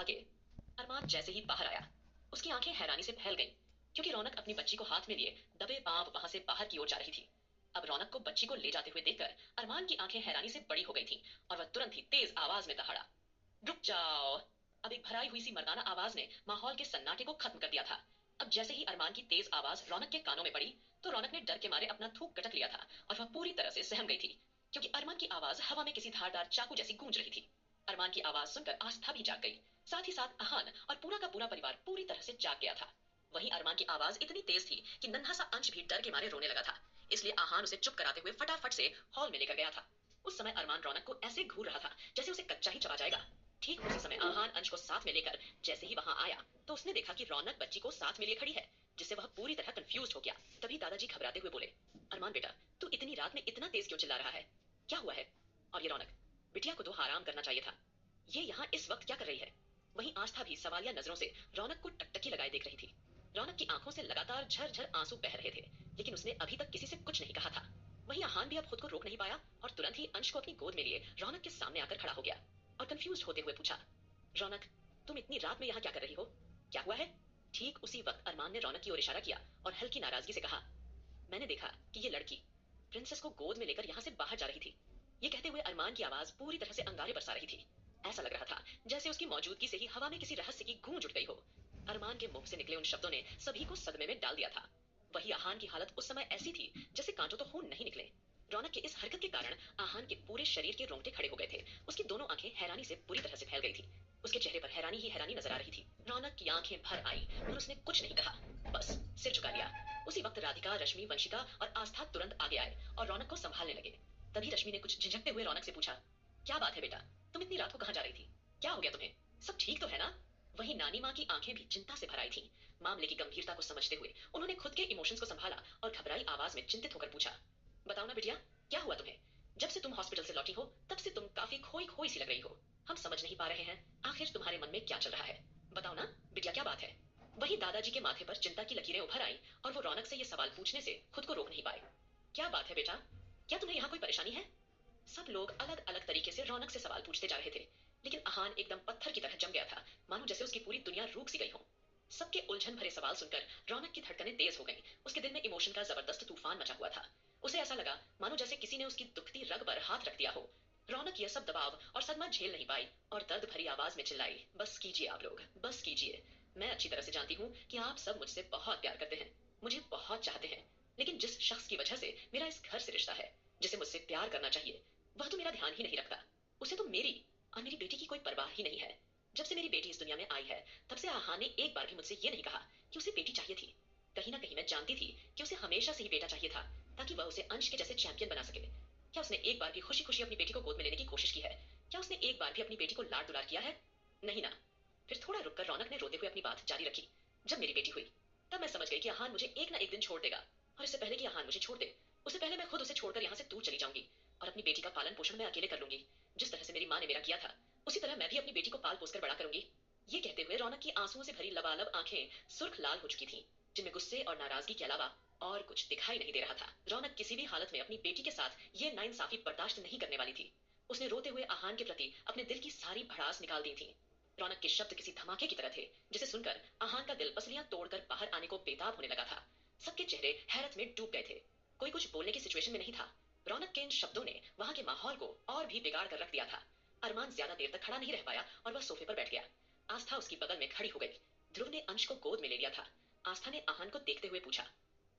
आगे अरमान जैसे ही बाहर आया, उसकी आंखें हैरानी से फैल गईं, क्योंकि रौनक अपनी बच्ची को हाथ में लिए दबे पांव वहां से बाहर की ओर जा रही थी। अब रौनक को बच्ची को ले जाते हुए देखकर अरमान की आंखें हैरानी से बड़ी हो गई थीं और वह तुरंत ही तेज आवाज में दहाड़ा, रुक जाओ। अब एक भराई हुई सी मर्दाना आवाज ने माहौल के सन्नाटे को खत्म कर दिया था। अब जैसे ही अरमान की तेज आवाज रौनक के कानों में पड़ी, तो रौनक ने डर के मारे अपना थूक गटक लिया था और वह पूरी तरह से सहम गई थी, क्योंकि अरमान की आवाज हवा में किसी धारदार चाकू जैसी गूंज रही थी। अरमान की आवाज सुनकर आस्था भी जाग गई, साथ ही साथ अहान और पूरा का पूरा परिवार पूरी तरह से जाग गया था। वहीं अरमान की आवाज इतनी तेज थी कि नन्हा सा अंश भी डर के मारे रोने लगा था, इसलिए अहान उसे चुप कराते हुए फटाफट से हॉल में लेकर गया था। उस समय अरमान रौनक को ऐसे घूर रहा था जैसे उसे कच्चा ही चबा जाएगा। ठीक उसी समय आहान अंश को साथ में लेकर जैसे ही वहां आया, तो उसने देखा कि रौनक बच्ची को साथ में लिए खड़ी है, जिससे वह पूरी तरह कंफ्यूज हो गया। तभी दादाजी घबराते हुए बोले, अरमान बेटा, तू इतनी रात में इतना तेज क्यों चिल्ला रहा है? क्या हुआ है? और ये रौनक, बिटिया को तो आराम करना चाहिए था, ये यहाँ इस वक्त क्या कर रही है? वहीं आस्था भी सवालिया नजरों से रौनक को टकटकी लगाए देख रही थी। रौनक की आंखों से लगातार झरझर आंसू बह रहे थे, लेकिन उसने अभी तक किसी से कुछ नहीं कहा था। वहीं आहान भी अब खुद को रोक नहीं पाया और तुरंत ही अंश को अपनी गोद में लिए रौनक के सामने आकर खड़ा हो गया और कंफ्यूज होते हुए पूछा, रौनक, तुम इतनी रात में यहाँ क्या कर रही हो? क्या हुआ है? ठीक उसी वक्त अरमान ने रौनक की ओर इशारा किया और हल्की नाराजगी से कहा, मैंने देखा कि ये लड़की प्रिंसेस को गोद में लेकर यहाँ से बाहर जा रही थी। ये कहते हुए अरमान की आवाज पूरी तरह से अंगारे बरसा रही थी। ऐसा लग रहा था जैसे उसकी मौजूदगी से ही हवा में किसी रहस्य की गूंज उठ गई हो। अरमान के मुंह से निकले उन शब्दों ने सभी को सदमे में डाल दिया था। वही आहान की हालत उस समय ऐसी थी जैसे कांटों तो खून नहीं निकले। रौनक के इस हरकत के कारण आहान के पूरे शरीर के रोंगटे खड़े हो गए थे। उसकी दोनों आंखें हैरानी से पूरी तरह से फैल गई थी। उसके चेहरे पर हैरानी ही हैरानी नजर आ रही थी। रौनक की आंखें भर आई और उसने कुछ नहीं कहा, बस सिर झुका लिया। उसी वक्त राधिका, रश्मि, वंशिका और आस्था तुरंत आगे आए और रौनक को संभालने लगे। तभी रश्मि ने कुछ झिझकते हुए रौनक से पूछा, क्या बात है बेटा, तुम इतनी रात को कहाँ जा रही थी? क्या हो गया तुम्हें? सब ठीक तो है ना? वहीं नानी माँ की आंखें भी चिंता से भर आई थीं। मामले की गंभीरता को समझते हुए उन्होंने खुद के इमोशंस को संभाला और घबराई आवाज में चिंतित होकर पूछा, बताओ ना बिटिया, क्या हुआ तुम्हें? जब से तुम हॉस्पिटल से लौटी हो तब से तुम काफी खोई खोई सी लग रही हो। हम समझ नहीं पा रहे हैं, आखिर तुम्हारे मन में क्या चल रहा है? बताओ ना बिटिया, क्या बात है? वही दादाजी के माथे पर चिंता की लकीरें उभर आई और वो रौनक से ये सवाल पूछने से खुद को रोक नहीं पाए। क्या बात है बेटा? क्या तुम्हें यहाँ कोई परेशानी है? सब लोग अलग अलग तरीके से रौनक से सवाल पूछते जा रहे थे, लेकिन आहान एकदम पत्थर की तरह जम गया था, मानो जैसे उसकी पूरी दुनिया रूक सी गई हो। सबके उलझन भरे सवाल सुनकर रौनक की धड़कनें तेज हो गईं। उसके दिल में इमोशन का जबरदस्त तूफान मचा हुआ था। उसे ऐसा लगा मानो जैसे किसी ने उसकी दुखती रग पर हाथ रख दिया हो। रौनक यह सब दबाव और सदमा झेल नहीं पाई और दर्द भरी आवाज में चिल्लाई, बस कीजिए आप लोग, बस कीजिए। मैं अच्छी तरह से जानती हूँ कि आप सब मुझसे बहुत प्यार करते हैं, मुझे बहुत चाहते हैं, लेकिन जिस शख्स की वजह से मेरा इस घर से रिश्ता है, जिसे मुझसे प्यार करना चाहिए, वह तो मेरा ध्यान ही नहीं रखता। उसे तो मेरी और मेरी बेटी की कोई परवाह ही नहीं है। जब से मेरी बेटी इस दुनिया में आई है, तब से आहा ने एक बार भी मुझसे ये नहीं कहा कि उसे बेटी चाहिए थी। कहीं ना कहीं मैं जानती थी कि उसे हमेशा से ही बेटा चाहिए था, ताकि वह उसे अंश के जैसे चैंपियन बना सके। क्या उसने एक बार भी खुशी खुशी अपनी बेटी को गोद में लेने की कोशिश की है? क्या उसने एक बार भी अपनी बेटी को लाड दुलार किया है? नहीं ना। फिर थोड़ा रुककर रौनक ने रोते हुए अपनी बात जारी रखी, जब मेरी बेटी हुई तब मैं समझ गई कि आहान मुझे एक ना एक दिन छोड़ देगा, और इससे पहले कि आहान मुझे छोड़ दे, उससे पहले मैं खुद उसे छोड़कर यहाँ से दूर चली जाऊंगी और अपनी बेटी का पालन पोषण मैं अकेले कर लूंगी। जिस तरह से मेरी माँ ने मेरा किया था, उसी तरह मैं भी अपनी बेटी को पाल पोस कर बड़ा करूंगी। ये कहते हुए रौनक की आंसुओं से भरी लबालब आंखें सुर्ख लाल हो चुकी थीं, जिनमें गुस्से और नाराजगी के अलावा और कुछ दिखाई नहीं दे रहा था। रौनक किसी भी हालत में अपनी बेटी के साथ ये नाइंसाफी बर्दाश्त नहीं करने वाली थी। उसने रोते हुए आहान के प्रति अपने दिल की सारी भड़ास निकाल दी थी। रौनक के शब्द किसी धमाके की तरह थे, जिसे सुनकर आहान का दिल पसलियां तोड़कर बाहर आने को बेताब होने लगा था। सबके चेहरे हैरत में डूब गए थे। कोई कुछ बोलने की सिचुएशन में नहीं था। रौनक के इन शब्दों ने वहां के माहौल को और भी बिगाड़ कर रख दिया था। अरमान ज्यादा देर तक खड़ा नहीं रह पाया और वह सोफे पर बैठ गया। आस्था उसकी बगल में खड़ी हो गई। ध्रुव ने अंश को गोद में ले लिया था। आस्था ने आहान को देखते हुए पूछा,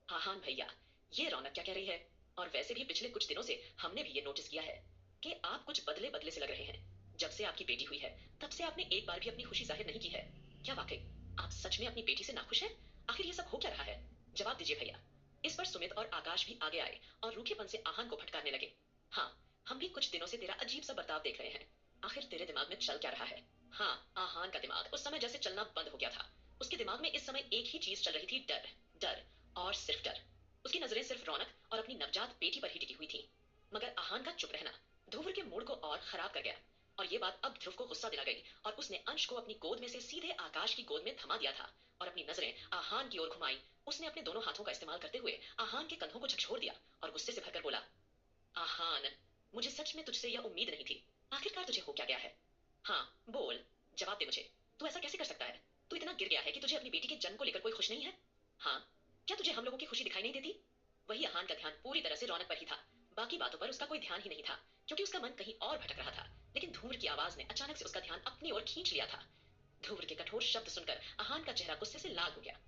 आहान भैया, ये रौनक क्या कह रही है? और वैसे भी पिछले कुछ दिनों से हमने भी ये नोटिस किया है कि आप कुछ बदले बदले से लग रहे हैं। जब से आपकी बेटी हुई है, तब से आपने एक बार भी अपनी खुशी जाहिर नहीं की है। क्या वाकई आप सच में अपनी बेटी से नाखुश हैं? आखिर ये सब हो क्या रहा है? जवाब दीजिए भैया। इस पर सुमित और आकाश भी आगे आए और रूखेपन से आहान को फटकारने लगे। हाँ, हम भी कुछ दिनों से तेरा अजीब सा बर्ताव देख रहे हैं। आखिर तेरे दिमाग में चल क्या रहा है? हाँ, आहान का दिमाग उस समय जैसे चलना बंद हो गया था। उसके दिमाग में इस समय एक ही चीज चल रही थी, डर, डर और सिर्फ डर। उसकी नजरें सिर्फ रौनक और अपनी नवजात बेटी पर ही टिकी हुई थी। मगर आहान का चुप रहना ध्रुव के मूड को और खराब कर गया, और ये बात अब ध्रुव को गुस्सा दिला गई और उसने अंश को अपनी गोद में से सीधे आकाश की गोद में थमा दिया था और अपनी नजरें आहान की ओर घुमाई। उसने अपने दोनों हाथों का इस्तेमाल करते हुए आहान के कंधों को झकझोर दिया और गुस्से से भरकर बोला, आहान, मुझे सच में तुझसे यह उम्मीद नहीं थी। आखिरकार तुझे हो क्या गया है? हाँ बोल, जवाब दे मुझे। तू ऐसा कैसे कर सकता है? तू इतना गिर गया है कि तुझे अपनी बेटी के जन्म को लेकर कोई खुश नहीं है? हाँ, क्या तुझे हम लोगों की खुशी दिखाई नहीं देती? वही आहान का ध्यान पूरी तरह से रौनक पर ही था। बाकी बातों पर उसका कोई ध्यान ही नहीं था, क्योंकि उसका मन कहीं और भटक रहा था। लेकिन धूम्र की आवाज ने अचानक से उसका ध्यान अपनी ओर खींच लिया था। धूम्र के कठोर शब्द सुनकर आहान का चेहरा गुस्से से लाल हो गया।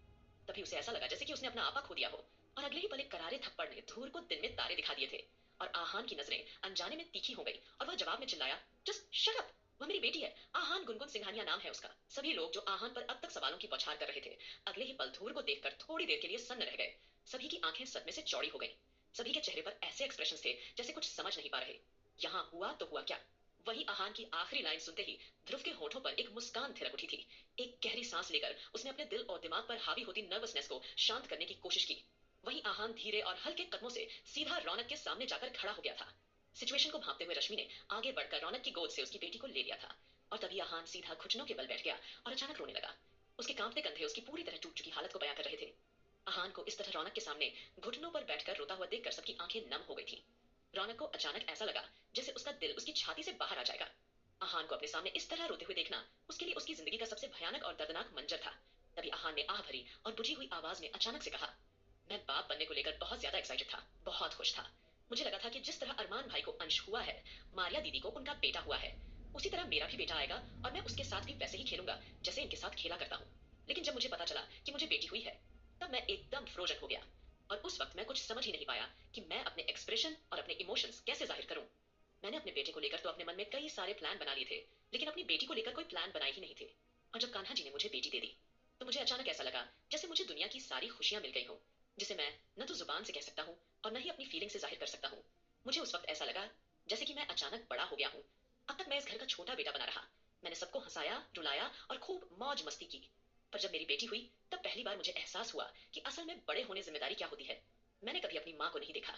तभी उसे ऐसा लगा जैसे कि उसने अपना आपा खो दिया हो, और अगले ही पल एक करारे थप्पड़ ने धूर को दिन में तारे दिखा दिए थे। और आहान की नजरें अनजाने में तीखी हो गई और वह जवाब में चिल्लाया, जस्ट शट अप, वह मेरी बेटी है। आहान गुनगुन सिंघानिया नाम है उसका। सभी लोग जो आहान पर अब तक सवालों की बौछार कर रहे थे, अगले ही पल धूर को देखकर थोड़ी देर के लिए सन्न रह गए। सभी की आंखें सदमे से चौड़ी हो गईं। सभी के चेहरे पर ऐसे एक्सप्रेशन थे जैसे कुछ समझ नहीं पा रहे। यहाँ हुआ तो हुआ क्या? वही आहान की आखिरी लाइन सुनते ही ध्रुव के होठों पर एक मुस्कान थिरक उठी थी। एक गहरी सांस लेकर उसने अपने दिल और दिमाग पर हावी होती नर्वसनेस को शांत करने की कोशिश की। वही आहान धीरे और हल्के कदमों से सीधा रौनक के सामने जाकर खड़ा हो गया था। सिचुएशन को भांपते हुए रश्मि ने आगे बढ़कर रौनक की गोद से उसकी बेटी को ले लिया था। और तभी आहान सीधा घुटनों के बल बैठ गया और अचानक रोने लगा। उसके कांपते कंधे उसकी पूरी तरह टूट चुकी हालत को बयां कर रहे थे। आहान को इस तरह रौनक के सामने घुटनों पर बैठकर रोता हुआ देखकर सबकी आंखें नम हो गई थी। रौनक को अचानक ऐसा लगा जैसे उसका दिल उसकी छाती से बाहर आ जाएगा। आहान को अपने सामने इस तरह रोते हुए देखना उसके लिए उसकी जिंदगी का सबसे भयानक और दर्दनाक मंजर था। तभी आहान ने आह भरी और बुझी हुई आवाज में अचानक से कहा, मैं बाप बनने को लेकर बहुत ज्यादा एक्साइटेड था, बहुत खुश था। मुझे लगा था कि जिस तरह अरमान भाई को अंश हुआ है, मारिया दीदी को उनका बेटा हुआ है, उसी तरह मेरा भी बेटा आएगा और मैं उसके साथ भी वैसे ही खेलूंगा जैसे इनके साथ खेला करता हूँ। लेकिन जब मुझे पता चला कि मुझे बेटी हुई है, तब मैं एकदम फ्रोजन हो गया। और उस वक्त मैं कुछ समझ ही नहीं पाया कि मैं अपने एक्सप्रेशन और अपने इमोशंस कैसे जाहिर करूं। मैंने अपने बेटे को लेकर तो अपने मन में कई सारे प्लान बना लिए थे, लेकिन अपनी बेटी को लेकर कोई प्लान बनाए ही नहीं थे। और जब कान्हा जी ने मुझे बेटी दे दी, तो मुझे अचानक ऐसा लगा जैसे मुझे दुनिया की सारी खुशियां मिल गई हो, जिसे मैं न तो जुबान से कह सकता हूँ और न ही अपनी फीलिंग से जाहिर कर सकता हूँ। मुझे उस वक्त ऐसा लगा जैसे कि मैं अचानक बड़ा हो गया हूँ। अब तक मैं इस घर का छोटा बेटा बना रहा। मैंने सबको हंसाया, रुलाया और खूब मौज मस्ती की। पर जब मेरी बेटी हुई, तब पहली बार मुझे एहसास हुआ कि असल में बड़े होने जिम्मेदारी क्या होती है। मैंने कभी अपनी माँ को नहीं देखा।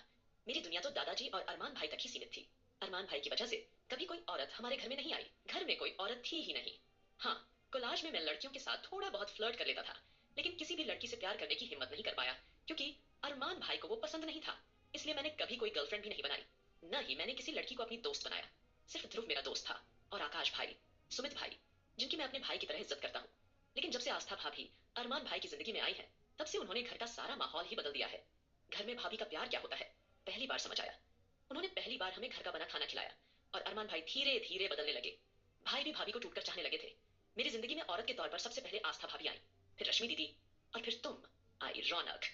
मेरी दुनिया तो दादाजी और अरमान भाई तक ही सीमित थी। अरमान भाई की वजह से कभी कोई औरत हमारे घर में नहीं आई। घर में कोई औरत थी ही नहीं। हाँ, कोलाज में मैं लड़कियों के साथ थोड़ा बहुत फ्लर्ट कर लेता था, लेकिन किसी भी लड़की से प्यार करने की हिम्मत नहीं कर पाया, क्योंकि अरमान भाई को वो पसंद नहीं था। इसलिए मैंने कभी कोई गर्लफ्रेंड भी नहीं बनाई, न ही मैंने किसी लड़की को अपनी दोस्त बनाया। सिर्फ ध्रुव मेरा दोस्त था, और आकाश भाई, सुमित भाई, जिनकी मैं अपने भाई की तरह इज्जत करता हूँ। लेकिन जब से आस्था भाभी अरमान भाई की जिंदगी में आई है, तब से उन्होंने घर का सारा माहौल ही बदल दिया है। घर में भाभी का प्यार क्या होता है, पहली बार समझ आया। उन्होंने पहली बार हमें घर का बना खाना खिलाया, और अरमान भाई धीरे धीरे बदलने लगे। भाई भी भाभी को टूटकर चाहने लगे थे। मेरी जिंदगी में औरत के तौर पर सबसे पहले आस्था भाभी आई, फिर रश्मि दीदी, और फिर तुम आई, रौनक।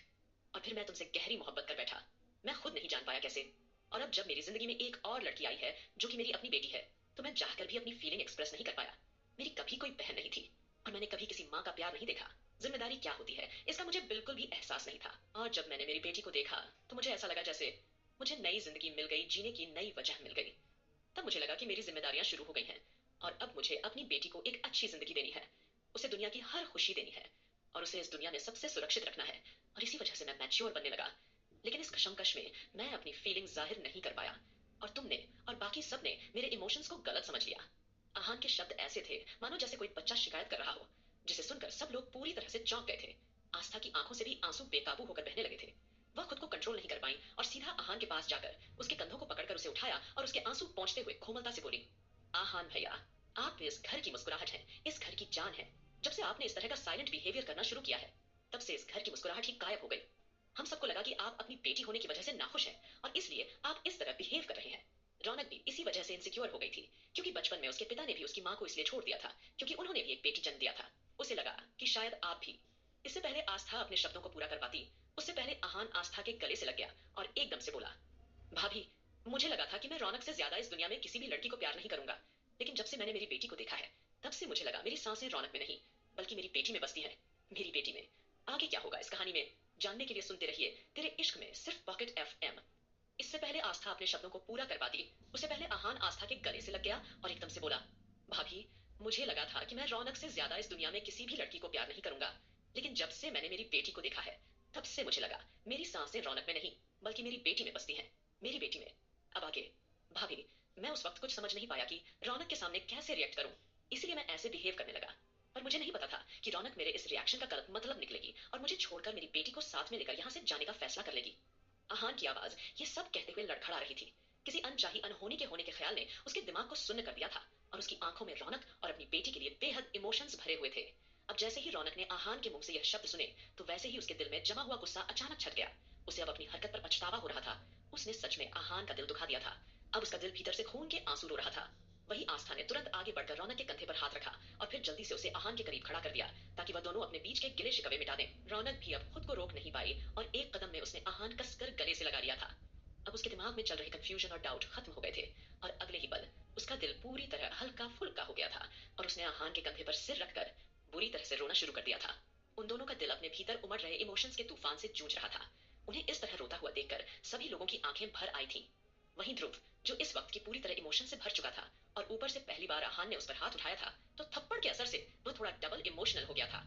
और फिर मैं तुमसे गहरी मोहब्बत कर बैठा, मैं खुद नहीं जान पाया कैसे। और अब जब मेरी जिंदगी में एक और लड़की आई है जो कि मेरी अपनी बेटी है, तो मैं चाहकर भी अपनी फीलिंग एक्सप्रेस नहीं कर पाया। मेरी कभी कोई बहन नहीं थी, और मैंने कभी किसी माँ का प्यार नहीं देखा। जिम्मेदारी क्या होती है इसका मुझे बिल्कुल भी एहसास नहीं था। और जब मैंने मेरी बेटी को देखा, तो मुझे ऐसा लगा जैसे मुझे नई जिंदगी मिल गई, जीने की नई वजह मिल गई। तब मुझे लगा कि मेरी जिम्मेदारियां शुरू हो गई हैं, और अब मुझे अपनी बेटी को एक अच्छी जिंदगी देनी है, उसे दुनिया की हर खुशी देनी है, और उसे इस दुनिया में सबसे सुरक्षित रखना है। और इसी वजह से मैं मैच्योर बनने लगा। लेकिन इस कशमकश में मैं अपनी फीलिंग जाहिर नहीं कर पाया, और तुमने और बाकी सबने मेरे इमोशंस को गलत समझ लिया। आहान के शब्द ऐसे थे मानो जैसे कोई बच्चा शिकायत कर रहा हो, जिसे सुनकर सब लोग पूरी तरह से चौंक गए थे। आस्था की आंखों से भी आंसू बेकाबू होकर बहने लगे थे। वह खुद को कंट्रोल नहीं कर पाई और सीधा आहान के पास जाकर उसके कंधों को पकड़कर उसे उठाया और उसके आंसू पोंछते हुए कोमलता से बोली, आहान भैया, आप इस घर की मुस्कुराहट हैं, इस घर की जान है। जब से आपने इस तरह का साइलेंट बिहेवियर करना शुरू किया है, तब से इस घर की मुस्कुराहट ही गायब हो गई। हम सबको लगा कि आप अपनी बेटी होने की वजह से नाखुश हैं, और इसलिए आप इस तरह बिहेव कर रहे हैं। रौनक भी इसी वजह से इनसिक्योर हो गई थी, क्योंकि बचपन में उसके पिता ने भी उसकी माँ को इसलिए छोड़ दिया था क्योंकि उन्होंने भी एक बेटी जन्म दिया था। उसे लगा कि शायद आप भी। इससे पहले आस्था अपने शब्दों को पूरा कर पाती, उससे पहले आहान आस्था के गले से लग गया और एकदम से बोला, भाभी, मुझे लगा था कि मैं रौनक से ज्यादा इस दुनिया में किसी भी लड़की को प्यार नहीं करूंगा, लेकिन जब से मैंने मेरी बेटी को देखा है, तब से मुझे लगा मेरी सांसें रौनक में नहीं, बल्कि मेरी बेटी में बसती हैं। मेरी बेटी में। आगे क्या होगा इस कहानी में, जानने के लिए सुनते रहिए तेरे इश्क में, सिर्फ पॉकेट एफएम। इससे पहले आस्था अपने शब्दों को पूरा कर पाती, उससे पहले आहान आस्था के गले से लग गया और एकदम से बोला, भाभी, मुझे लगा था कि मैं रौनक से ज्यादा इस दुनिया में किसी भी लड़की को प्यार नहीं करूंगा, लेकिन जब से मैंने मेरी बेटी को देखा है, तब से मुझे लगा मेरी सांसें रौनक में नहीं, बल्कि मेरी बेटी में बसती हैं। मेरी बेटी में। अब आगे, भाभी, मैं उस वक्त कुछ समझ नहीं पाया कि रौनक के सामने कैसे रिएक्ट करूं, इसलिए मैं ऐसे बिहेव करने लगा। पर मुझे नहीं पता था कि रौनक मेरे इस रिएक्शन का गलत मतलब निकलेगी और मुझे छोड़कर मेरी बेटी को साथ में लेकर यहाँ से जाने का फैसला कर लेगी। आहान की आवाज ये सब कहते हुए लड़खड़ा रही थी। किसी अनचाही अनहोनी के होने के ख्याल ने उसके दिमाग को सुन्न कर दिया था, और उसकी आंखों में रौनक और अपनी बेटी के लिए बेहद इमोशंस भरे हुए थे। अब जैसे ही रौनक ने आहान के मुंह से यह शब्द सुने, तो वैसे ही उसके दिल में जमा हुआ गुस्सा अचानक छट गया। उसे अब अपनी हरकत पर पछतावा हो रहा था। उसने सच में आहान का दिल दुखा दिया था। अब उसका दिल भीतर से खून के आंसू रो रहा था। वही आस्था ने तुरंत आगे बढ़कर रौनक के कंधे पर हाथ रखा और फिर जल्दी से उसे आहान के करीब खड़ा कर दिया, ताकि वह दोनों अपने बीच के गिले शिकवे मिटा दें। रौनक भी अब खुद को रोक नहीं पाई और एक कदम में उसने आहान कसकर गले से लगा लिया था। अब उसके दिमाग में चल रहे कंफ्यूजन और डाउट खत्म हो गए थे, और अगले ही पल उसका दिल पूरी तरह हल्का फुल्का हो गया था और उसने आहान के कंधे पर सिर रखकर बुरी तरह से रोना शुरू कर दिया था। उन दोनों का दिल अपने भीतर उमड़ रहे इमोशंस के तूफान से जूझ रहा था। उन्हें इस तरह रोता हुआ देखकर सभी लोगों की आंखें भर आई थीं। वहीं ध्रुव, जो इस वक्त की पूरी तरह इमोशन से भर चुका था और ऊपर से पहली बार आहान ने उस पर हाथ उठाया था, तो थप्पड़ के असर से वह थोड़ा डबल इमोशनल हो गया था।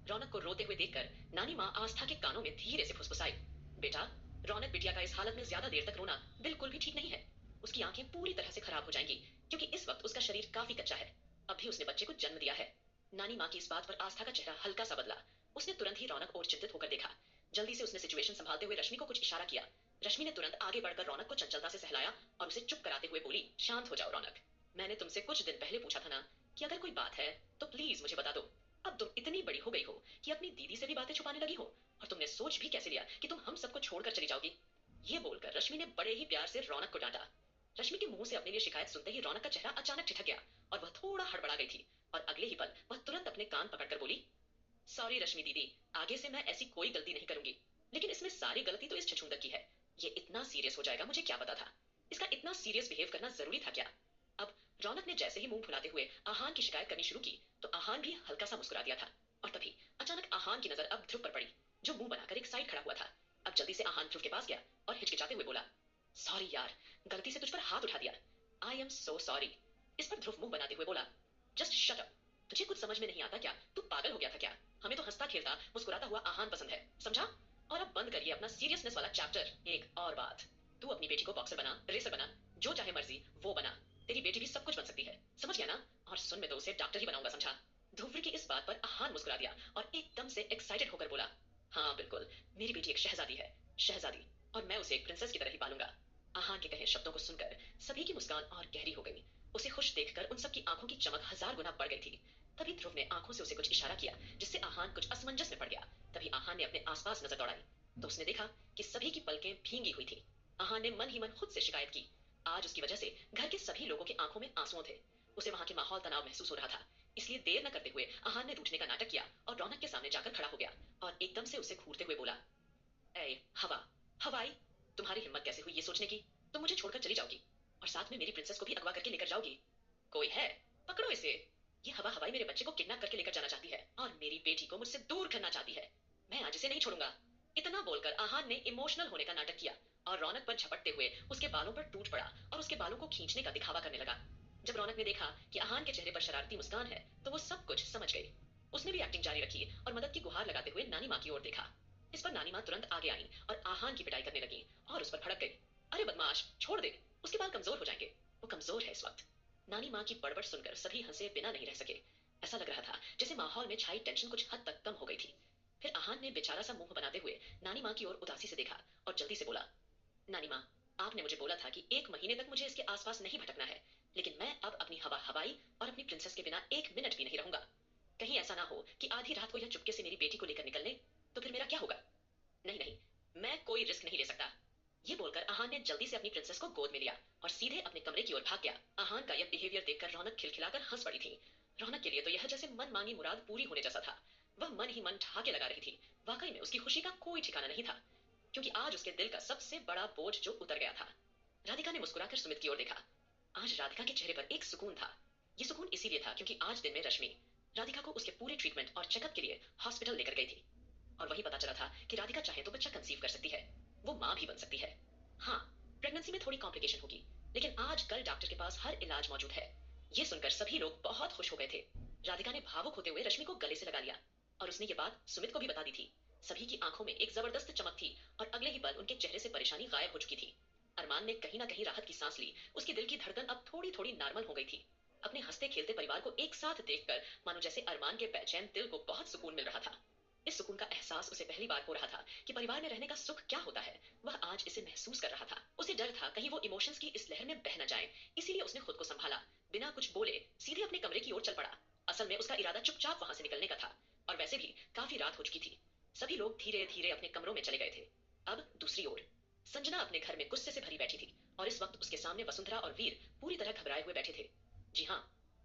रौनक को रोते हुए देखकर नानी माँ आस्था के कानों में धीरे से फुसफुसाई, बेटा, रौनक बिटिया का इस हालत में ज्यादा देर तक रोना बिल्कुल भी ठीक नहीं है। उसकी आंखें पूरी तरह से खराब हो जाएंगी, क्योंकि इस वक्त उसका शरीर काफी कच्चा है। अभी उसने बच्चे को जन्म दिया है। नानी माँ की इस बात पर आस्था का चेहरा हल्का सा बदला। उसने तुरंत ही रौनक और चिंतित होकर देखा। जल्दी से उसने सिचुएशन संभालते हुए रश्मि को कुछ इशारा किया। रश्मि ने तुरंत आगे बढ़कर रौनक को चंचलता से सहलाया और उसे चुप कराते हुए बोली, शांत हो जाओ रौनक। मैंने तुमसे कुछ दिन पहले पूछा था ना कि अगर कोई बात है तो प्लीज मुझे बता दो। अब तुम इतनी बड़ी हो गई हो कि अपनी दीदी से भी बातें छुपाने लगी हो, और तुमने सोच भी कैसे लिया कि तुम हम सबको छोड़कर चली जाओगी। ये बोलकर रश्मि ने बड़े ही प्यार से रौनक को डांटा। रश्मि के मुंह से अपने लिए शिकायत सुनते ही रौनक का चेहरा अचानक ठिठक गया और वह थोड़ा हड़बड़ा गई थी, और अगले ही पल वह तुरंत अपने कान पकड़कर बोली, सॉरी रश्मि दीदी, आगे से मैं ऐसी कोई गलती नहीं करूंगी। लेकिन इसमें सारी गलती तो इस छछूंदर की है। ये इतना सीरियस हो जाएगा मुझे क्या पता था। इसका इतना सीरियस बिहेव करना जरूरी था क्या। अब रौनक ने जैसे ही मुंह फुलाते हुए आहान की शिकायत करनी शुरू की, तो आहान भी हल्का सा मुस्कुरा दिया था। और तभी अचानक आहान की नजर अब ध्रुव पर पड़ी, जो मुंह बनाकर एक साइड खड़ा हुआ था। अब जल्दी से आहान ध्रुव के पास गया और हिचकिचाते हुए बोला, सॉरी यार, गलती से तुझ पर हाथ उठा दिया। I am so sorry. इस पर ध्रुव मुंह बनाते हुए बोला, जस्ट शट अप। तुझे कुछ समझ में नहीं आता क्या? तू पागल हो गया था क्या? हमें तो हंसता खेलता मुस्कुराता हुआ आहान पसंद है, समझा? और अब बंद करिए अपना सीरियसनेस वाला चैप्टर। एक और बात, तू अपनी बेटी को बॉक्सर बना, रेसर बना, जो चाहे मर्जी वो बना। तेरी बेटी भी सब कुछ बन सकती है, समझ गया ना? और सुन, मैं तो उसे डॉक्टर ही बनाऊंगा, समझा? ध्रुव की इस बात पर आहान मुस्कुरा दिया और एकदम से एक्साइटेड होकर बोला, हाँ बिल्कुल, मेरी बेटी एक शहजादी है, शहजादी, और मैं उसे एक प्रिंसेस की तरह ही पालूंगा। आहान के कहे शब्दों को सुनकर सभी की मुस्कान और गहरी हो गई। उसे खुश देखकर उन सबकी आंखों की चमक 1000 गुना बढ़ गई थी। तभी ध्रुव ने आंखों से उसे कुछ इशारा किया, जिससे आहान कुछ असमंजस में पड़ गया। तभी आहान ने अपने आसपास नजर दौड़ाई, तो उसने देखा कि सभी की पलकें भींगी हुई थी। आहान ने मन ही मन खुद से शिकायत की। आज उसकी वजह से घर के सभी लोगों के आंखों में आंसू थे। उसे वहां के माहौल तनाव महसूस हो रहा था। इसलिए देर न करते हुए आहान ने रूठने का नाटक किया और रौनक के सामने जाकर खड़ा हो गया और एकदम से उसे घूरते हुए बोला, ए हवा, हवाई, तुम्हारी हिम्मत कैसे हुई ये सोचने की? तुम मुझे छोड़कर चली जाओगी और साथ में मेरी प्रिंसेस को भी अगवा करके लेकर जाओगी? कोई है? पकड़ो इसे। ये हवा हवाई मेरे बच्चे को किडनैप करके लेकर जाना चाहती है और मेरी बेटी को मुझसे दूर करना चाहती है। मैं आज इसे नहीं छोड़ूंगा। इतना बोलकर आहान ने इमोशनल होने का नाटक किया और रौनक पर झपटते हुए उसके बालों पर टूट पड़ा और उसके बालों को खींचने का दिखावा करने लगा। जब रौनक ने देखा कि आहान के चेहरे पर शरारती मुस्कान है, तो वो सब कुछ समझ गई। उसने भी एक्टिंग जारी रखी और मदद की गुहार लगाते हुए नानी माँ की ओर देखा। इस पर नानी माँ तुरंत आगे आई और आहान की पिटाई करने लगी और उस पर भड़क गई। अरे बदमाश, छोड़ दे, उसके बाल कमजोर हो जाएंगे, वो कमजोर है इस वक्त। नानी माँ की बड़बड़ सुनकर सभी हंसे बिना नहीं रह सके। ऐसा लग रहा था जैसे माहौल में छाई टेंशन कुछ हद तक कम हो गई थी। फिर आहान ने बेचारा सा मुंह बनाते हुए नानी माँ की ओर उदासी से देखा और जल्दी से बोला, नानी माँ, आपने मुझे बोला था कि 1 महीने तक मुझे इसके आसपास नहीं भटकना है, लेकिन मैं अब अपनी हवा हवाई और अपनी प्रिंसेस के बिना 1 मिनट भी नहीं रहूंगा। कहीं ऐसा ना हो कि आधी रात को यह चुपके से मेरी बेटी को लेकर निकल ले, तो फिर मेरा क्या होगा? नहीं नहीं, मैं कोई रिस्क नहीं ले सकता। ये बोलकर आहान ने जल्दी से अपनी प्रिंसेस को गोद में लिया और सीधे अपने कमरे की ओर भाग गया। आहान का यह बिहेवियर देखकर रौनक खिलखिलाकर हंस पड़ी थी। रौनक के लिए तो यह जैसे मन मांगी मुराद पूरी होने जैसा था। वह मन ही मन ठहाके लगा रही थी। वाकई में उसकी खुशी का कोई ठिकाना नहीं था, क्योंकि आज उसके दिल का सबसे बड़ा बोझ जो उतर गया था। राधिका ने मुस्कुराकर सुमित की ओर देखा। आज राधिका के चेहरे पर एक सुकून था। ये सुकून इसीलिए था क्योंकि आज दिन में रश्मि राधिका को उसके पूरे ट्रीटमेंट और चेकअप के लिए हॉस्पिटल लेकर गई थी, और वही पता चला था कि राधिका चाहे तो बच्चा कंसीव कर सकती है, वो माँ भी बन सकती है। हाँ, प्रेगनेंसी में थोड़ी कॉम्प्लिकेशन होगी, लेकिन आज कल डॉक्टर के पास हर इलाज मौजूद है। ये सुनकर सभी लोग बहुत खुश हो गए थे। राधिका ने भावुक होते हुए रश्मि को गले से लगा लिया और उसने ये बात सुमित को भी बता दी थी। सभी की आंखों में एक जबरदस्त चमक थी और अगले ही पल उनके चेहरे से परेशानी गायब हो चुकी थी। अरमान ने कहीं ना कहीं राहत की सांस ली। उसके दिल की धड़कन अब थोड़ी थोड़ी नॉर्मल हो गई थी। अपने हंसते खेलते परिवार को एक साथ देखकर मानो जैसे अरमान के बेचैन दिल को बहुत सुकून मिल रहा था। इस सुकून का एहसास उसे पहली बार हो रहा था कि परिवार में रहने का सुख क्या होता है। वह आज इसे महसूस कर रहा था। उसे डर था कहीं वो इमोशंस की इस लहर में बह न जाए, इसीलिए उसने खुद को संभाला। बिना कुछ बोले सीधे अपने कमरे की ओर चल पड़ा। असल में उसका इरादा चुपचाप वहां से निकलने का था, और वैसे भी काफी रात हो चुकी थी। सभी लोग धीरे धीरे अपने कमरों में चले गए थे। अब दूसरी ओर संजना अपने घर में गुस्से से भरी बैठी थी, और इस वक्त उसके सामने वसुंधरा और वीर पूरी तरह घबराए हुए बैठे थे। जी हाँ,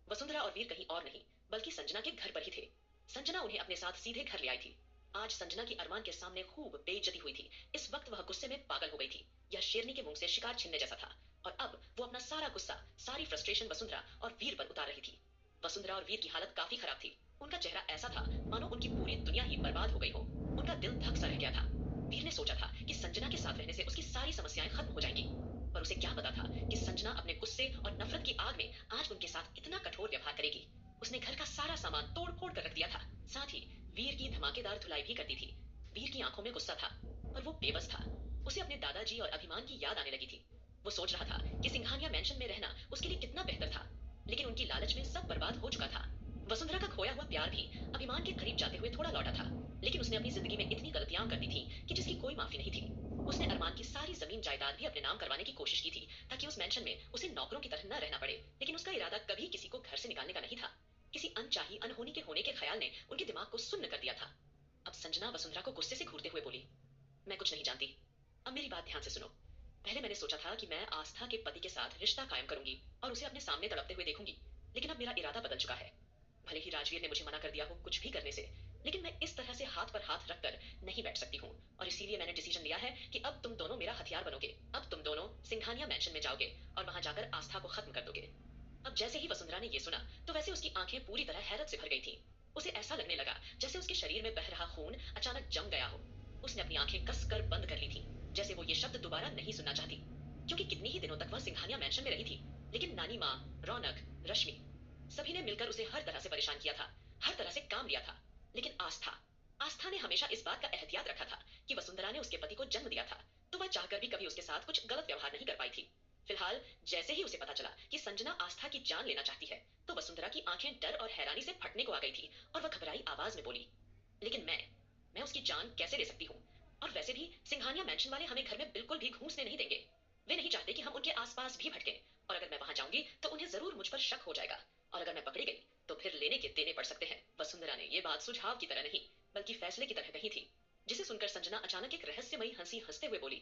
वसुंधरा और वीर कहीं और नहीं बल्कि संजना के घर पर ही थे। संजना उन्हें अपने साथ सीधे घर ले आई थी। आज संजना की अरमान के सामने खूब बेइज्जती हुई थी। इस वक्त वह गुस्से में पागल हो गई थी। यह शेरनी के मुंह से शिकार छीनने जैसा था, और अब वो अपना सारा गुस्सा, सारी फ्रस्ट्रेशन वसुंधरा और वीर पर उतार रही थी। वसुंधरा और वीर की हालत काफी खराब थी। उनका चेहरा ऐसा था मानो उनकी पूरी दुनिया ही बर्बाद हो गई हो। उनका दिल धक सा रह गया था। वीर ने सोचा था कि संजना के साथ रहने से उसकी सारी समस्याएं खत्म हो जाएंगी, पर उसे क्या पता था कि संजना अपने गुस्से और नफरत की आग में आज उनके साथ इतना कठोर व्यवहार करेगी। उसने घर का सारा सामान तोड़ फोड़ कर रख दिया था, साथ ही वीर की धमाकेदार धुलाई भी कर दी थी। वीर की आंखों में गुस्सा था, पर वो बेबस था। उसे अपने दादाजी और अभिमान की याद आने लगी थी। वो सोच रहा था कि सिंघानिया मैंशन में रहना उसके लिए कितना बेहतर था, लेकिन उनकी लालच में सब बर्बाद हो चुका था। वसुंधरा का खोया हुआ प्यार भी अभिमान के करीब जाते हुए थोड़ा लौटा था, लेकिन उसने अपनी जिंदगी में इतनी गलतियां कर दी थी कि जिसकी कोई माफी नहीं थी। उसने अरमान की सारी जमीन जायदाद भी अपने नाम करवाने की कोशिश की थी, ताकि उस मेंशन में उसे नौकरों की तरह न रहना पड़े, लेकिन उसका इरादा कभी किसी को घर से निकालने का नहीं था। किसी अनचाही अनहोनी के होने के ख्याल ने उनके दिमाग को सुन्न कर दिया था। अब संजना वसुंधरा को गुस्से से घूरते हुए बोली, मैं कुछ नहीं जानती। अब मेरी बात ध्यान से सुनो। पहले मैंने सोचा था कि मैं आस्था के पति के साथ रिश्ता कायम करूंगी और उसे अपने सामने तड़पते हुए देखूंगी, लेकिन अब मेरा इरादा बदल चुका है। भले ही राजवीर ने मुझे मना कर दिया हो कुछ भी करने से, लेकिन मैं इस तरह से हाथ पर हाथ रखकर नहीं बैठ सकती हूँ, और इसीलिए मैंने डिसीजन लिया है कि अब तुम दोनों मेरा हथियार बनोगे। अब तुम दोनों सिंघानिया मैंशन में जाओगे और वहां जाकर आस्था को खत्म कर दोगे। अब जैसे ही वसुंधरा ने यह सुना तो वैसे उसकी आंखें पूरी तरह हैरत से भर गई थीं। उसे ऐसा लगने लगा जैसे उसके शरीर में बह रहा खून अचानक जम गया हो। उसने अपनी आंखें कसकर बंद कर ली थीं, जैसे वो ये शब्द दोबारा नहीं सुनना चाहती। क्योंकि कितनी ही दिनों तक वह सिंघानिया मैंशन में रही थी, लेकिन नानी माँ, रौनक, रश्मि, सभी ने मिलकर उसे हर तरह से परेशान किया था, हर तरह से काम लिया था। लेकिन आस्था, आस्था ने हमेशा इस बात का एहतियात रखा था कि वसुंधरा ने उसके पति को जन्म दिया था, तो वह चाहकर भी कभी उसके साथ कुछ गलत व्यवहार नहीं कर पाई थी। फिलहाल जैसे ही उसे पता चला कि संजना आस्था की जान लेना चाहती है, तो वसुंधरा की आंखें डर और हैरानी से फटने को आ गई थी, और वह घबराई आवाज में बोली, लेकिन मैं उसकी जान कैसे ले सकती हूँ? और वैसे भी सिंघानिया मैंशन वाले हमें घर में बिल्कुल भी घुसने नहीं देंगे। वे नहीं चाहते कि हम उनके आसपास भी भटकें, और अगर मैं वहां जाऊंगी तो उन्हें जरूर मुझ पर शक हो जाएगा, और अगर मैं पकड़ी गई तो फिर लेने के देने पड़ सकते हैं। वसुंधरा ने यह बात सुझाव की तरह नहीं बल्कि फैसले की तरह कही थी, जिसे सुनकर संजना अचानक एक रहस्यमयी हंसी हंसते हुए बोली,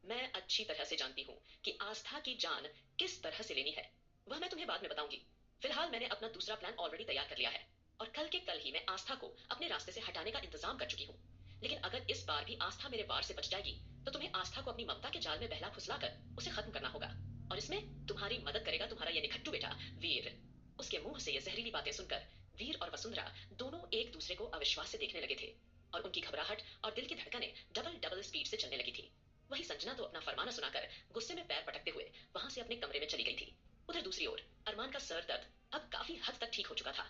मैं अच्छी तरह से जानती हूँ कि आस्था की जान किस तरह से लेनी है। वह मैं तुम्हें बाद में बताऊंगी। फिलहाल मैंने अपना दूसरा प्लान ऑलरेडी तैयार कर लिया है, और कल के कल ही मैं आस्था को अपने रास्ते से हटाने का इंतजाम कर चुकी हूँ। लेकिन अगर इस बार भी आस्था मेरे वार से बच जाएगी, तो तुम्हें आस्था को अपनी ममता के जाल में बहला फुसलाकर उसे खत्म करना होगा, और इसमें तुम्हारी मदद करेगा तुम्हारा यह निखट्टू बेटा वीर। उसके मुंह से ये जहरीली बातें सुनकर वीर और वसुंधरा दोनों एक दूसरे को अविश्वास से देखने लगे थे, और उनकी घबराहट और दिल की धड़कनें डबल डबल स्पीड से चलने लगी थी। वही संजना तो अपना फरमाना सुनाकर गुस्से में पैर पटकते हुए वहां से अपने कमरे में चली गई थी। उधर दूसरी ओर अरमान का सर दर्द अब काफी हद तक ठीक हो चुका था।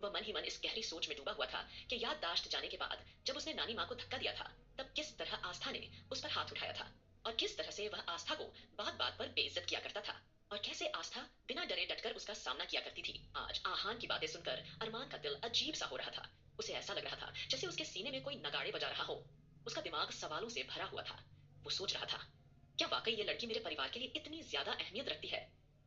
वह मन ही मन इस गहरी सोच में डूबा हुआ था कि याददाश्त जाने के बाद जब उसने नानी माँ को धक्का दिया था, तब किस तरह आस्था ने उस पर हाथ उठाया था, और किस तरह से वह आस्था को बात बात पर बेइज्जत किया करता था, और कैसे आस्था बिना डरे डटकर उसका सामना किया करती थी। आज आहान की बातें सुनकर अरमान का दिल अजीब सा हो रहा था। उसे ऐसा लग रहा था जैसे उसके सीने में कोई नगाड़े बजा रहा हो। उसका दिमाग सवालों से भरा हुआ था। वो सोच रहा था, क्या वाकई ये लड़की मेरे परिवार के लिए इतनी ज्यादा अहमियत रखती है?